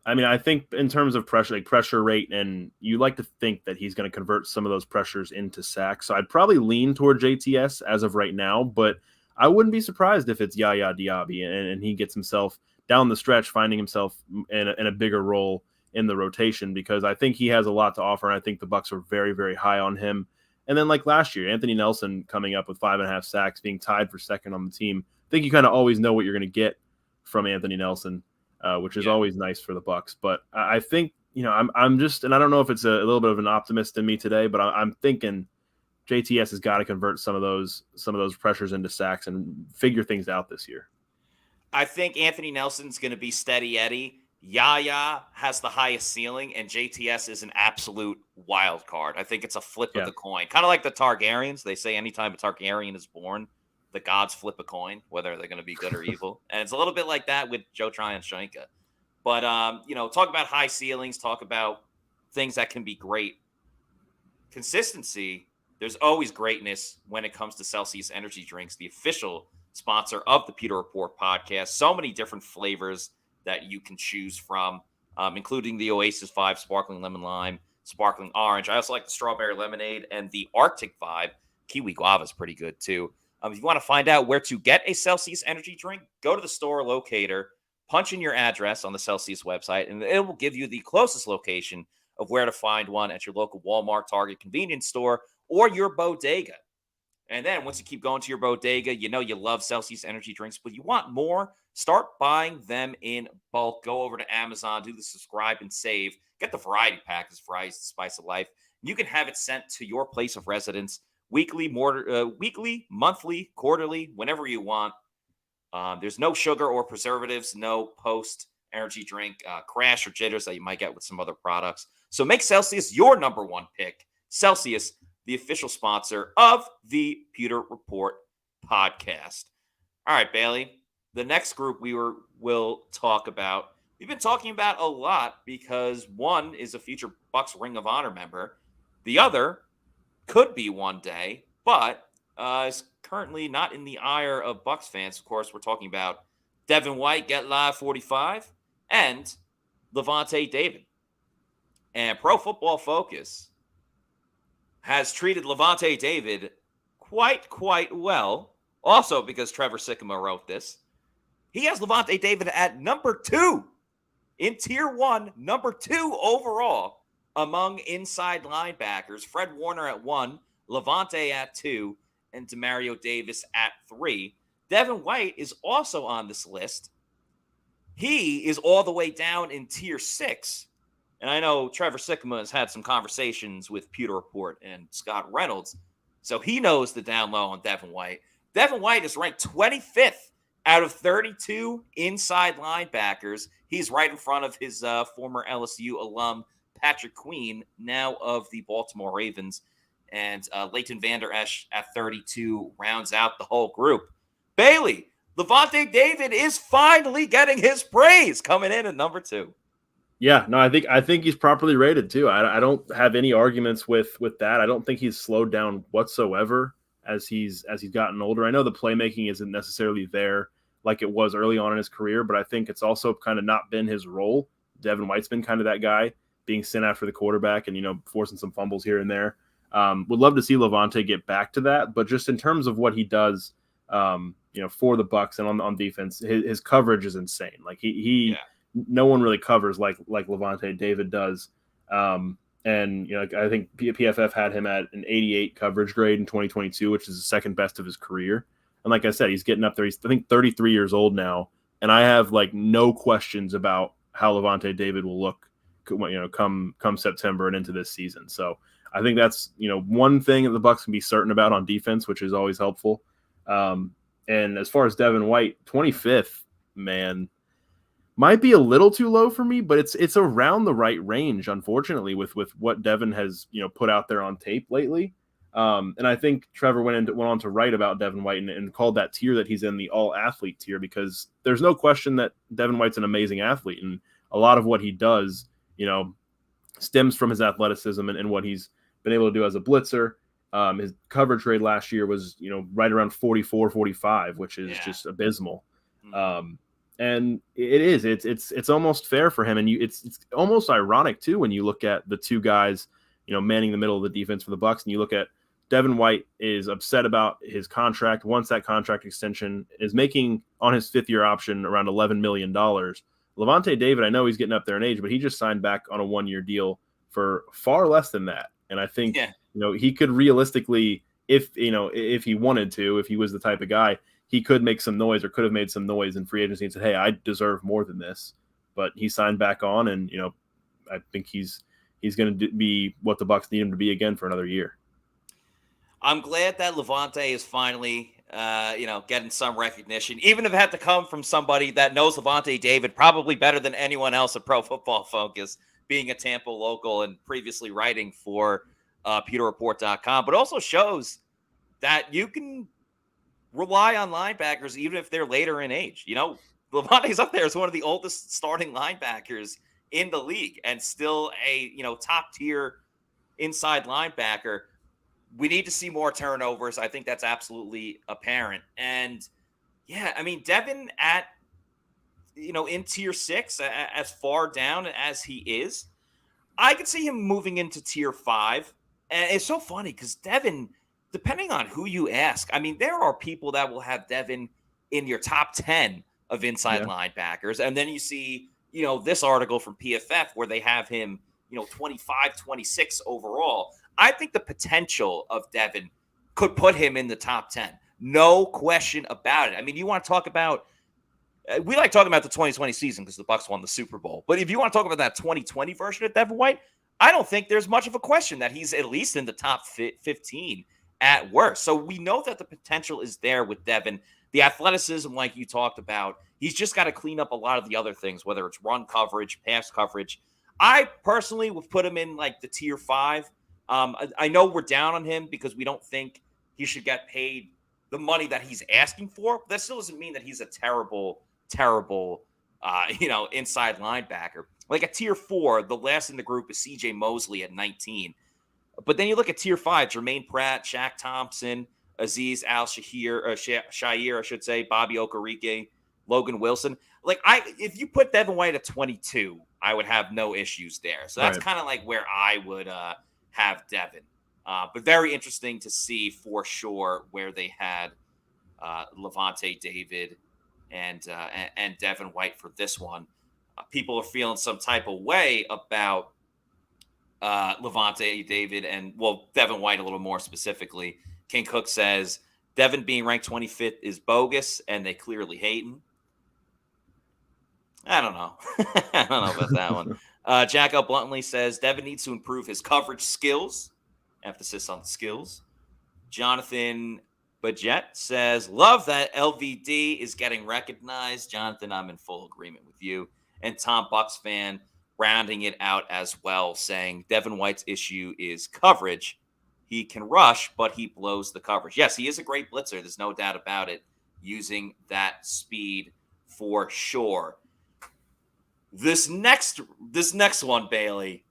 I mean, I think in terms of pressure rate, and you like to think that he's going to convert some of those pressures into sacks. So I'd probably lean toward JTS as of right now, but I wouldn't be surprised if it's Yaya Diaby and he gets himself down the stretch, finding himself in a bigger role in the rotation, because I think he has a lot to offer, and I think the Bucs are very, very high on him. And then like last year, Anthony Nelson coming up with 5.5 sacks, being tied for second on the team. I think you kind of always know what you're going to get from Anthony Nelson, which is always nice for the Bucs. But I think, I'm just, and I don't know if it's a little bit of an optimist in me today, but I'm thinking JTS has got to convert some of those pressures into sacks and figure things out this year. I think Anthony Nelson's going to be steady Eddie. Yaya has the highest ceiling, and JTS is an absolute wild card. I think it's a flip of the coin. Kind of like the Targaryens. They say anytime a Targaryen is born, the gods flip a coin, whether they're going to be good or evil. And it's a little bit like that with Joe Tryon-Shoyinka. But, talk about high ceilings, talk about things that can be great. Consistency, There's always greatness when it comes to Celsius Energy Drinks, the official sponsor of the Pewter Report podcast. So many different flavors that you can choose from, including the Oasis 5 Sparkling Lemon Lime, Sparkling Orange. I also like the Strawberry Lemonade and the Arctic Vibe. Kiwi Guava is pretty good too. If you want to find out where to get a Celsius Energy Drink, go to the store locator, punch in your address on the Celsius website, and it will give you the closest location of where to find one at your local Walmart, Target, convenience store, or your bodega. And then once you keep going to your bodega, you know you love Celsius Energy Drinks, but you want more, start buying them in bulk. Go over to Amazon, do the subscribe and save. Get the variety pack, this variety's the spice of life. You can have it sent to your place of residence weekly, monthly, quarterly, whenever you want. There's no sugar or preservatives, no post energy drink crash or jitters that you might get with some other products. So make Celsius your number one pick. Celsius, the official sponsor of the Pewter Report podcast. All right, Bailey, the next group will talk about, we've been talking about a lot because one is a future Bucs Ring of Honor member. The other could be one day, but is currently not in the ire of Bucs fans. Of course, we're talking about Devin White, Get Live 45, and Lavonte David. And Pro Football Focus has treated Lavonte David quite well. Also, because Trevor Sycamore wrote this, he has Lavonte David at number 2 in Tier 1, number 2 overall among inside linebackers. Fred Warner at 1, Lavonte at 2, and Demario Davis at 3. Devin White is also on this list. He is all the way down in Tier 6. And I know Trevor Sycamore has had some conversations with Pewter Report and Scott Reynolds, so he knows the down low on Devin White. Devin White is ranked 25th out of 32 inside linebackers. He's right in front of his former LSU alum, Patrick Queen, now of the Baltimore Ravens. And Leighton Vander Esch at 32 rounds out the whole group. Bailey, Lavonte David is finally getting his praise, coming in at number 2. Yeah, no, I think he's properly rated too. I don't have any arguments with that. I don't think he's slowed down whatsoever as he's gotten older. I know the playmaking isn't necessarily there like it was early on in his career, but I think it's also kind of not been his role. Devin White's been kind of that guy, being sent after the quarterback and forcing some fumbles here and there. Would love to see Lavonte get back to that, but just in terms of what he does, for the Bucs and on defense, his coverage is insane. Like no one really covers like Lavonte David does. And I think PFF had him at an 88 coverage grade in 2022, which is the second best of his career. And like I said, he's getting up there. He's, I think, 33 years old now, and I have no questions about how Lavonte David will look, come September and into this season. So I think that's, one thing that the Bucs can be certain about on defense, which is always helpful. And as far as Devin White, 25th, man, might be a little too low for me, but it's around the right range, unfortunately, with what Devin has, put out there on tape lately. And I think Trevor went on to write about Devin White and called that tier that he's in the all-athlete tier, because there's no question that Devin White's an amazing athlete, and a lot of what he does, stems from his athleticism and what he's been able to do as a blitzer. His coverage rate last year was, right around 44, 45, which is just abysmal. And it's almost fair for him. And it's almost ironic too, when you look at the two guys, manning the middle of the defense for the Bucs, and you look at Devin White is upset about his contract. Once that contract extension is making on his 5th-year option around $11 million. Lavonte David, I know he's getting up there in age, but he just signed back on a 1-year deal for far less than that. And I think, he could realistically, if he wanted to, if he was the type of guy, he could make some noise, or could have made some noise in free agency and said, hey, I deserve more than this. But he signed back on, and, I think he's going to be what the Bucs need him to be again for another year. I'm glad that Lavonte is finally, getting some recognition, even if it had to come from somebody that knows Lavonte David probably better than anyone else at Pro Football Focus, being a Tampa local and previously writing for PewterReport.com, but also shows that you can rely on linebackers even if they're later in age. Lavonte's up there as one of the oldest starting linebackers in the league, and still a top tier inside linebacker. we need to see more turnovers. I think that's absolutely apparent. And yeah, I mean, Devin at, in tier 6, as far down as he is, I could see him moving into tier 5. And it's so funny because Devin, depending on who you ask, I mean, there are people that will have Devin in your top 10 of inside linebackers. And then you see, this article from PFF where they have him, 25, 26 overall. I think the potential of Devin could put him in the top 10. No question about it. I mean, you want to talk about, we like talking about the 2020 season because the Bucs won the Super Bowl. But if you want to talk about that 2020 version of Devin White, I don't think there's much of a question that he's at least in the top 15 at worst. So we know that the potential is there with Devin. The athleticism, like you talked about, he's just got to clean up a lot of the other things, whether it's run coverage, pass coverage. I personally would put him in like the tier 5. I know we're down on him because we don't think he should get paid the money that he's asking for. But that still doesn't mean that he's a terrible, inside linebacker. Like at tier 4, the last in the group is C.J. Mosley at 19. But then you look at tier 5, Jermaine Pratt, Shaq Thompson, Azeez Al-Shaair, I should say, Bobby Okereke, Logan Wilson. If you put Devin White at 22, I would have no issues there. So that's kind of like where I would have Devin. But very interesting to see for sure where they had Lavonte David and Devin White for this one. People are feeling some type of way about Lavonte David and, Devin White a little more specifically. King Cook says Devin being ranked 25th is bogus, and they clearly hate him. I don't know. I don't know about that one. Jack L. Bluntly says Devin needs to improve his coverage skills. Emphasis on the skills. Jonathan Bajet says, love that LVD is getting recognized. Jonathan, I'm in full agreement with you. And Tom Bucs fan rounding it out as well, saying Devin White's issue is coverage. He can rush, but he blows the coverage. Yes, he is a great blitzer. There's no doubt about it, using that speed for sure. This next one, Bailey,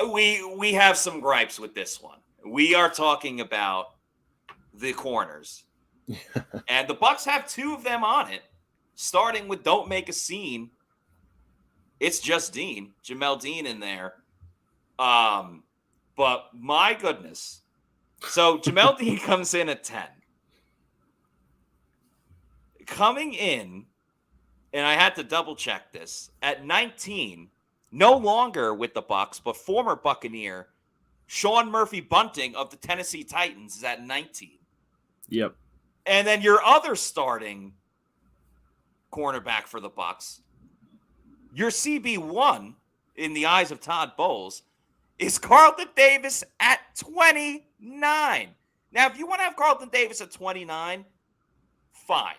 we have some gripes with this one. We are talking about the corners. And the Bucs have 2 of them on it, starting with Don't Make a Scene. It's just Dean, Jamel Dean in there. But my goodness. So Jamel Dean comes in at 10. Coming in, and I had to double check this, at 19, no longer with the Bucs, but former Buccaneer, Sean Murphy-Bunting of the Tennessee Titans is at 19. Yep. And then your other starting cornerback for the Bucs, your CB1 in the eyes of Todd Bowles, is Carlton Davis at 29. Now, if you want to have Carlton Davis at 29, fine.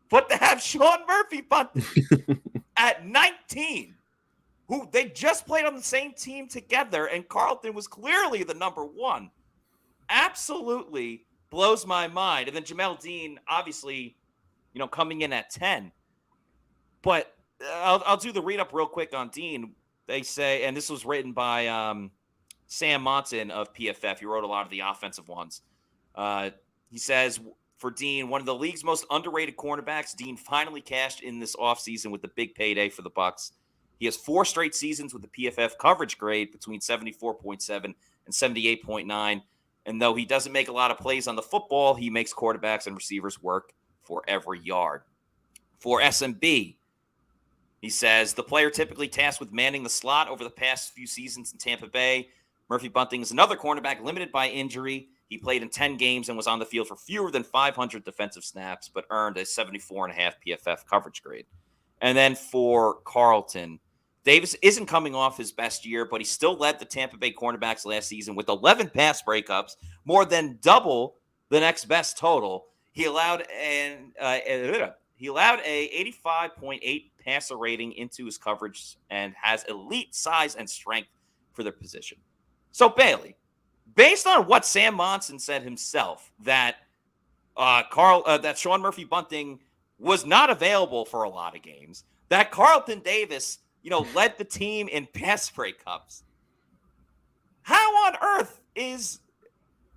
But to have Sean Murphy-Bunting at 19, who they just played on the same team together, and Carlton was clearly the number 1, absolutely blows my mind. And then Jamel Dean, obviously, coming in at 10. But I'll do the read-up real quick on Dean. They say, and this was written by Sam Monson of PFF. He wrote a lot of the offensive ones. He says, for Dean, one of the league's most underrated cornerbacks, Dean finally cashed in this offseason with the big payday for the Bucs. He has 4 straight seasons with the PFF coverage grade between 74.7 and 78.9. And though he doesn't make a lot of plays on the football, he makes quarterbacks and receivers work for every yard. For SMB, he says, the player typically tasked with manning the slot over the past few seasons in Tampa Bay. Murphy-Bunting is another cornerback limited by injury. He played in 10 games and was on the field for fewer than 500 defensive snaps, but earned a 74.5 PFF coverage grade. And then for Carlton, Davis isn't coming off his best year, but he still led the Tampa Bay cornerbacks last season with 11 pass breakups, more than double the next best total. He allowed a 85.8 passer rating into his coverage and has elite size and strength for their position. So Bailey, based on what Sam Monson said himself, that that Sean Murphy-Bunting was not available for a lot of games, that Carlton Davis, led the team in pass breakups. How on earth is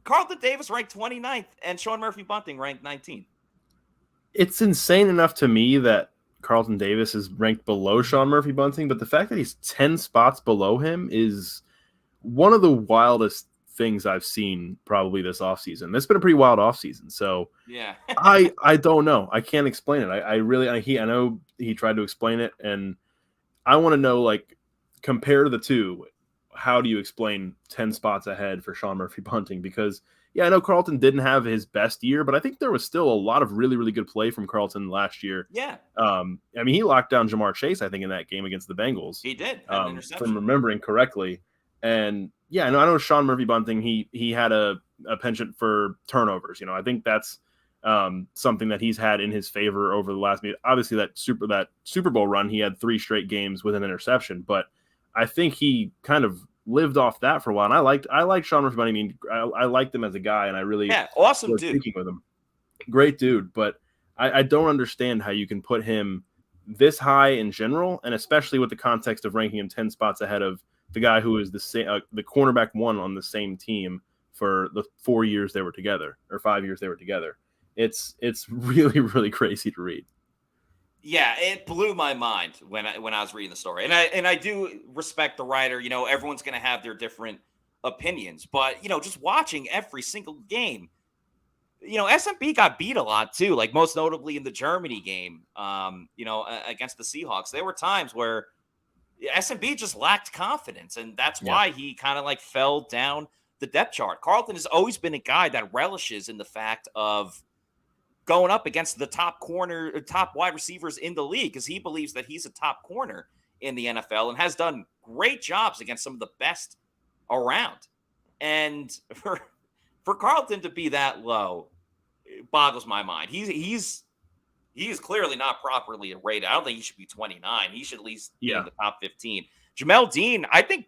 Carlton Davis ranked 29th and Sean Murphy-Bunting ranked 19th. It's insane enough to me that Carlton Davis is ranked below Sean Murphy-Bunting, but the fact that he's 10 spots below him is one of the wildest things I've seen probably this offseason. It's been a pretty wild offseason. So yeah, I don't know. I can't explain it. I know he tried to explain it, and I want to know, like, compare the two. How do you explain 10 spots ahead for Sean Murphy-Bunting? Because, yeah, I know Carlton didn't have his best year, but I think there was still a lot of really, really good play from Carlton last year. Yeah. I mean, he locked down Jamar Chase, I think, in that game against the Bengals. He did. Had an interception. From remembering correctly. And, yeah, I know Sean Murphy-Bunting, he had a penchant for turnovers. I think that's something that he's had in his favor over the last – obviously, that Super Bowl run, he had 3 straight games with an interception, but I think he kind of lived off that for a while. And I liked Sean Murphy-Bunting. I mean, I liked him as a guy, and I really awesome was dude. speaking with him. Great dude, but I don't understand how you can put him this high in general, and especially with the context of ranking him 10 spots ahead of the guy who is the cornerback one on the same team for the 4 years they were together, or 5 years they were together. It's really, really crazy to read. Yeah, it blew my mind when I was reading the story, and I do respect the writer. Everyone's going to have their different opinions, but just watching every single game, SMB got beat a lot too. Like most notably in the Germany game, against the Seahawks, there were times where SMB just lacked confidence, and that's why he kind of like fell down the depth chart. Carlton has always been a guy that relishes in the fact of going up against the top wide receivers in the league, because he believes that he's a top corner in the NFL and has done great jobs against some of the best around. And for Carlton to be that low, it boggles my mind. He's clearly not properly rated. I don't think he should be 29. He should at least be in the top 15. Jamel Dean, I think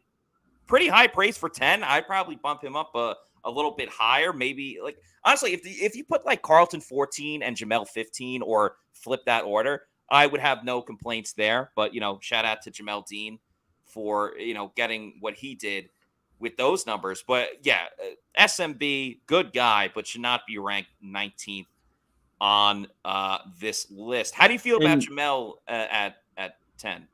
pretty high praise for 10. I'd probably bump him up a little bit higher. Maybe, like, honestly, if you put like Carlton 14 and Jamel 15 or flip that order, I would have no complaints there. But, shout out to Jamel Dean for, getting what he did with those numbers. But yeah, SMB, good guy, but should not be ranked 19th on this list. How do you feel about Jamel at 10?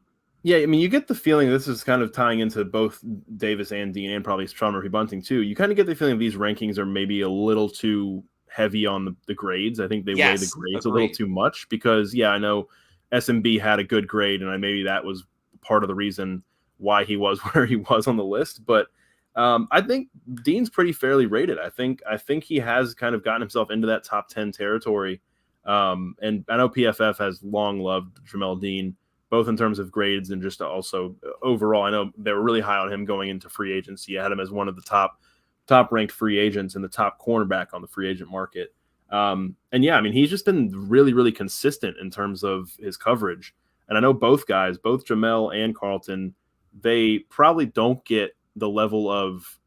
Yeah, I mean, you get the feeling this is kind of tying into both Davis and Dean, and probably Sean Murphy-Bunting too. You kind of get the feeling these rankings are maybe a little too heavy on the grades. I think they weigh the grades a little too much, because, I know SMB had a good grade, and maybe that was part of the reason why he was where he was on the list. But I think Dean's pretty fairly rated. I think he has kind of gotten himself into that top 10 territory. And I know PFF has long loved Jamel Dean, both in terms of grades and just also overall. I know they were really high on him going into free agency. I had him as one of the top ranked free agents and the top cornerback on the free agent market. And I mean, he's just been really, really consistent in terms of his coverage. And I know both guys, both Jamel and Carlton, they probably don't get the level of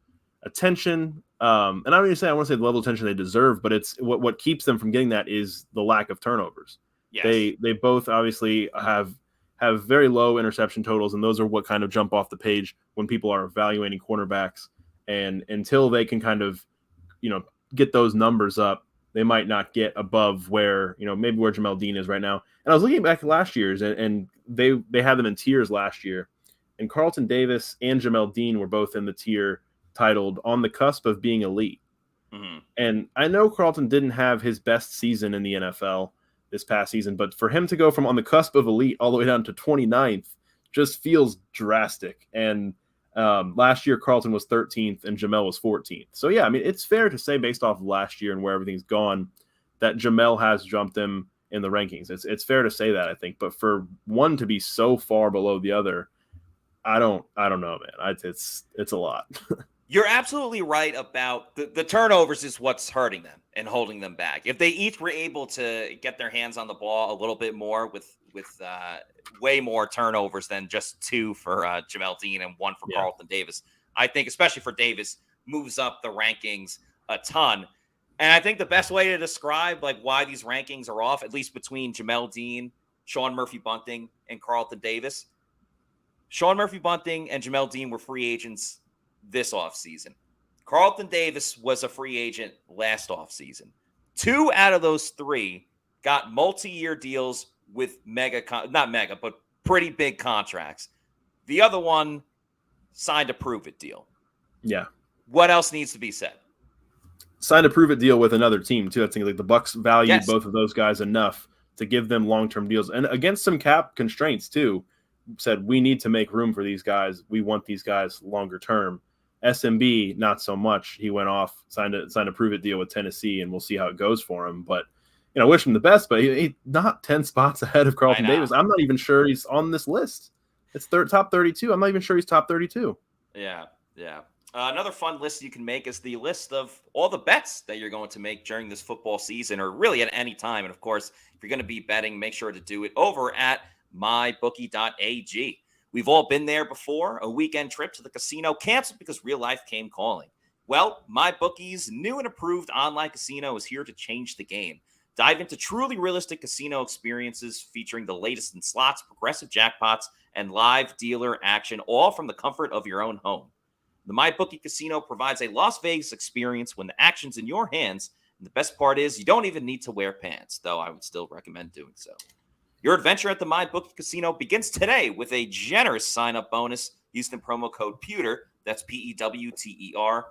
attention. And I don't even say I want to say the level of attention they deserve, but it's what keeps them from getting that is the lack of turnovers. Yes. They both obviously have very low interception totals, and those are what kind of jump off the page when people are evaluating cornerbacks. And until they can kind of, get those numbers up, they might not get above where, maybe where Jamel Dean is right now. And I was looking back at last year's, and they had them in tiers last year. And Carlton Davis and Jamel Dean were both in the tier titled on the cusp of being elite. Mm-hmm. And I know Carlton didn't have his best season in the NFL this past season, but for him to go from on the cusp of elite all the way down to 29th just feels drastic. And last year, Carlton was 13th and Jamel was 14th. So, I mean, it's fair to say based off of last year and where everything's gone that Jamel has jumped him in the rankings. It's fair to say that, I think. But for one to be so far below the other, I don't know, man. It's a lot. You're absolutely right about the turnovers is what's hurting them and holding them back. If they each were able to get their hands on the ball a little bit more with way more turnovers than just 2 for Jamel Dean and 1 for Carlton Davis, I think, especially for Davis, moves up the rankings a ton. And I think the best way to describe like why these rankings are off, at least between Jamel Dean, Sean Murphy-Bunting, and Carlton Davis, Sean Murphy-Bunting and Jamel Dean were free agents this offseason. Carlton Davis was a free agent last offseason. 2 out of those 3 got multi-year deals with not mega, but pretty big contracts. The other one signed a prove-it deal. Yeah. What else needs to be said? Signed a prove-it deal with another team, too. I think like the Bucs valued Yes. both of those guys enough to give them long-term deals. And against some cap constraints, too, said we need to make room for these guys. We want these guys longer term. SMB, not so much. He went off, signed a prove-it deal with Tennessee, and we'll see how it goes for him. But, I wish him the best, but he's not 10 spots ahead of Carlton Davis. I'm not even sure he's on this list. It's top 32. I'm not even sure he's top 32. Yeah. Another fun list you can make is the list of all the bets that you're going to make during this football season, or really at any time. And, of course, if you're going to be betting, make sure to do it over at mybookie.ag. We've all been there before. A weekend trip to the casino canceled because real life came calling. Well, MyBookie's new and approved online casino is here to change the game. Dive into truly realistic casino experiences featuring the latest in slots, progressive jackpots, and live dealer action, all from the comfort of your own home. The MyBookie Casino provides a Las Vegas experience when the action's in your hands. And the best part is you don't even need to wear pants, though I would still recommend doing so. Your adventure at the MyBookie Casino begins today with a generous sign-up bonus using the promo code Pewter, that's PEWTER,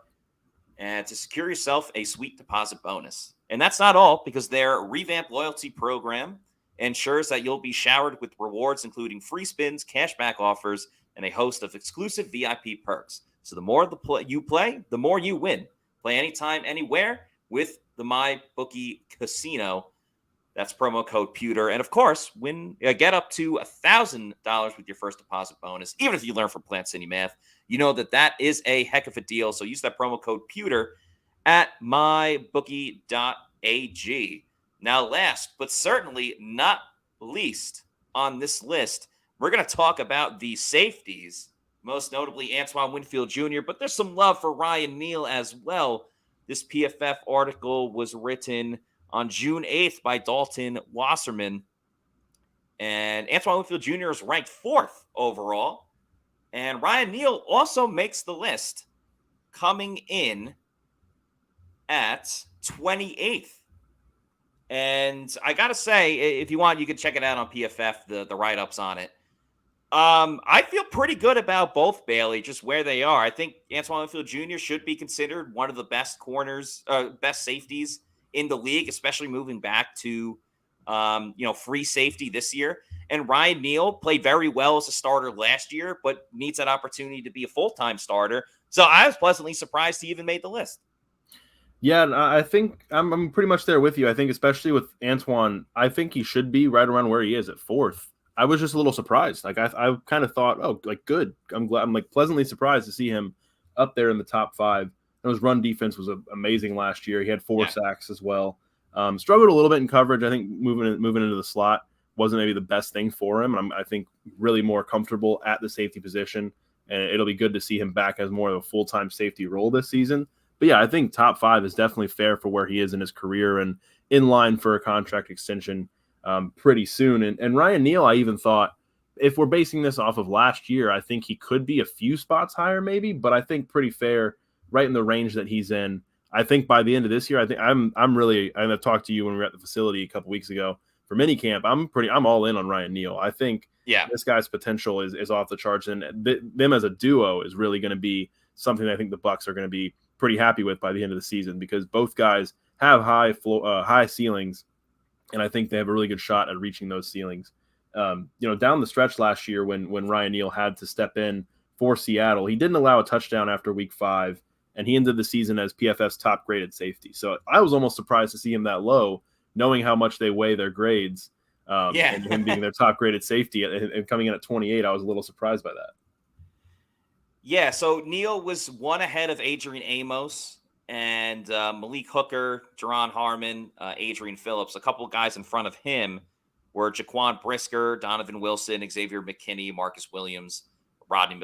and to secure yourself a sweet deposit bonus. And that's not all, because their revamped loyalty program ensures that you'll be showered with rewards, including free spins, cashback offers, and a host of exclusive VIP perks. So the more you play, the more you win. Play anytime, anywhere with the MyBookie Casino. That's promo code Pewter. And, of course, get up to $1,000 with your first deposit bonus. Even if you learn from Plant City Math, you know that is a heck of a deal. So use that promo code Pewter at mybookie.ag. Now, last but certainly not least on this list, we're going to talk about the safeties, most notably Antoine Winfield Jr., but there's some love for Ryan Neal as well. This PFF article was written on June 8th by Dalton Wasserman. And Antoine Winfield Jr. is ranked 4th overall. And Ryan Neal also makes the list, coming in at 28th. And I got to say, if you want, you can check it out on PFF, the write-ups on it. I feel pretty good about both, Bailey, just where they are. I think Antoine Winfield Jr. should be considered one of the best best safeties in the league, especially moving back to, free safety this year. And Ryan Neal played very well as a starter last year, but needs that opportunity to be a full-time starter. So I was pleasantly surprised he even made the list. Yeah, and I think I'm pretty much there with you. I think especially with Antoine, I think he should be right around where he is at 4th. I was just a little surprised. Like I kind of thought, good. I'm pleasantly surprised to see him up there in the top 5. And his run defense was amazing last year. He had 4 sacks as well. Struggled a little bit in coverage. I think moving into the slot wasn't maybe the best thing for him. I think really more comfortable at the safety position, and it'll be good to see him back as more of a full-time safety role this season. But yeah, I think top 5 is definitely fair for where he is in his career and in line for a contract extension pretty soon. And Ryan Neal, I even thought, if we're basing this off of last year, I think he could be a few spots higher maybe, but I think pretty fair, right in the range that he's in. I think by the end of this year, I think I've talked to you when we were at the facility a couple weeks ago for minicamp. I'm all in on Ryan Neal. I think this guy's potential is off the charts, and them as a duo is really going to be something that I think the Bucs are going to be pretty happy with by the end of the season, because both guys have high ceilings, and I think they have a really good shot at reaching those ceilings. Down the stretch last year when Ryan Neal had to step in for Seattle, he didn't allow a touchdown after week 5, and he ended the season as PFF's top graded safety. So I was almost surprised to see him that low, knowing how much they weigh their grades, and him being their top graded safety and coming in at 28. I was a little surprised by that. Yeah, so Neal was one ahead of Adrian Amos and Malik Hooker, Jerron Harmon, Adrian Phillips. A couple of guys in front of him were Jaquan Brisker, Donovan Wilson, Xavier McKinney, Marcus Williams, Rodney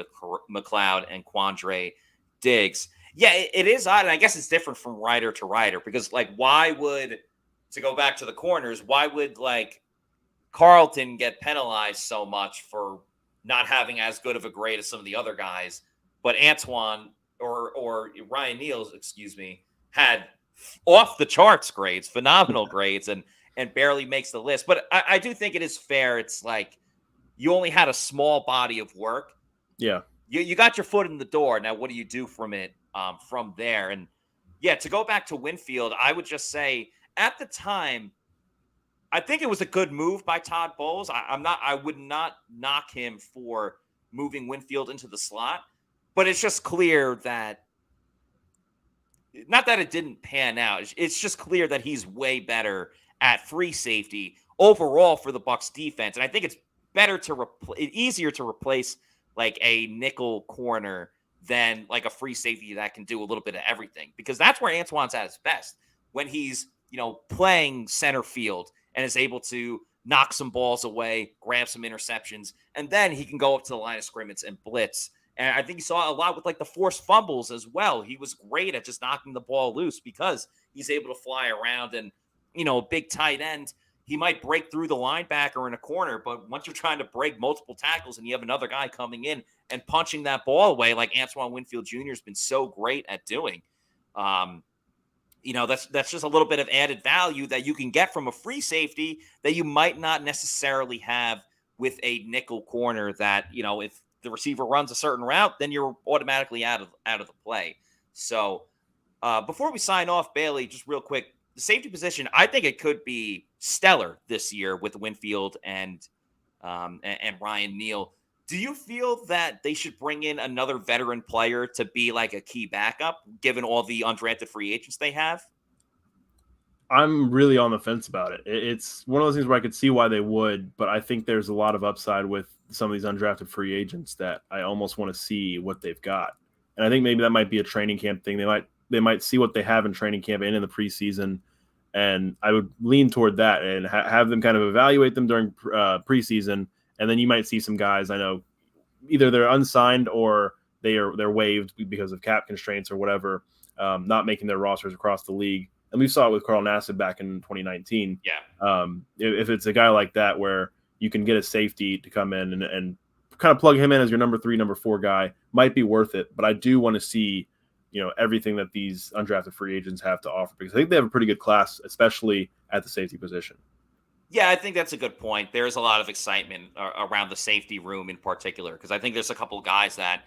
McLeod, and Quandre Diggs. Yeah, it is odd, and I guess it's different from rider to rider, because, to go back to the corners, why would, Carlton get penalized so much for not having as good of a grade as some of the other guys, but Antoine or Ryan Neal, excuse me, had off the charts grades, phenomenal grades, and barely makes the list. But I do think it is fair. It's like you only had a small body of work. Yeah. You got your foot in the door. Now, what do you do from it from there? And yeah, to go back to Winfield, I would just say at the time, I think it was a good move by Todd Bowles. I would not knock him for moving Winfield into the slot, but it's just clear that not that it didn't pan out. It's just clear that he's way better at free safety overall for the Bucs defense. And I think it's easier to replace like a nickel corner than like a free safety that can do a little bit of everything, because that's where Antoine's at his best, when he's, playing center field and is able to knock some balls away, grab some interceptions, and then he can go up to the line of scrimmage and blitz. And I think you saw a lot with like the forced fumbles as well. He was great at just knocking the ball loose because he's able to fly around, and, a big tight end, he might break through the linebacker in a corner, but once you're trying to break multiple tackles and you have another guy coming in and punching that ball away, like Antoine Winfield Jr. has been so great at doing, that's just a little bit of added value that you can get from a free safety that you might not necessarily have with a nickel corner that, if the receiver runs a certain route, then you're automatically out of the play. So before we sign off, Bailey, just real quick, the safety position, I think it could be stellar this year with Winfield and Ryan Neal. Do you feel that they should bring in another veteran player to be like a key backup, given all the undrafted free agents they have? I'm really on the fence about it. It's one of those things where I could see why they would, but I think there's a lot of upside with some of these undrafted free agents that I almost want to see what they've got. And I think maybe that might be a training camp thing. They might see what they have in training camp and in the preseason, and I would lean toward that and have them kind of evaluate them during preseason. And then you might see some guys, I know, either they're unsigned or they're waived because of cap constraints or whatever, not making their rosters across the league. And we saw it with Carl Nassib back in 2019. Yeah. If it's a guy like that where you can get a safety to come in and kind of plug him in as your number 3, number 4 guy, might be worth it. But I do want to see, everything that these undrafted free agents have to offer, because I think they have a pretty good class, especially at the safety position. Yeah, I think that's a good point. There's a lot of excitement around the safety room in particular, because I think there's a couple of guys that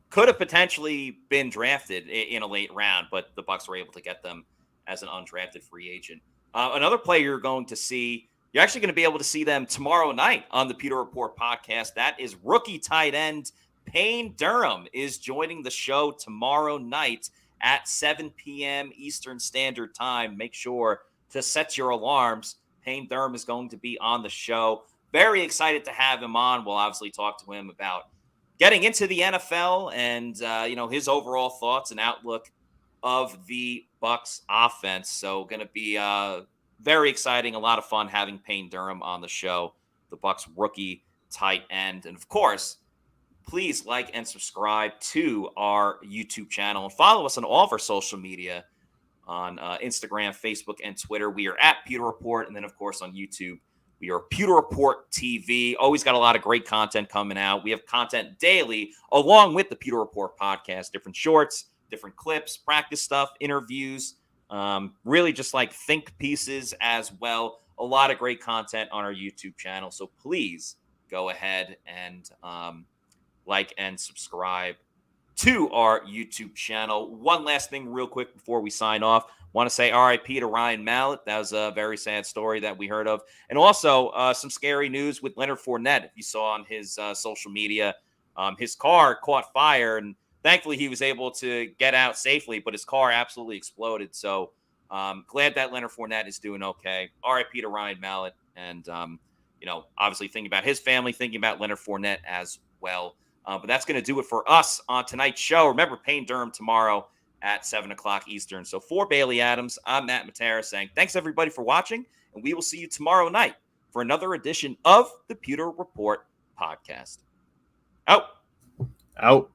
could have potentially been drafted in a late round, but the Bucs were able to get them as an undrafted free agent. Another player you're going to see, you're actually going to be able to see them tomorrow night on the Pewter Report podcast. That is rookie tight end Payne Durham is joining the show tomorrow night at 7 p.m. Eastern Standard Time. Make sure to set your alarms. Payne Durham is going to be on the show. Very excited to have him on. We'll obviously talk to him about getting into the NFL and, his overall thoughts and outlook of the Bucs offense. So going to be very exciting, a lot of fun having Payne Durham on the show, the Bucs rookie tight end. And of course, please like and subscribe to our YouTube channel and follow us on all of our social media on Instagram, Facebook, and Twitter. We are at Pewter Report. And then, of course, on YouTube, we are Pewter Report TV. Always got a lot of great content coming out. We have content daily along with the Pewter Report podcast, different shorts, different clips, practice stuff, interviews, really just like think pieces as well. A lot of great content on our YouTube channel. So please go ahead and like and subscribe to our YouTube channel. One last thing real quick before we sign off. Want to say RIP to Ryan Mallett. That was a very sad story that we heard of. And also some scary news with Leonard Fournette. If you saw on his social media, his car caught fire, and thankfully he was able to get out safely, but his car absolutely exploded. So glad that Leonard Fournette is doing okay. RIP to Ryan Mallett. And, obviously thinking about his family, thinking about Leonard Fournette as well. But that's going to do it for us on tonight's show. Remember, Payne Durham tomorrow at 7 o'clock Eastern. So for Bailey Adams, I'm Matt Matera saying thanks, everybody, for watching, and we will see you tomorrow night for another edition of the Pewter Report podcast. Out.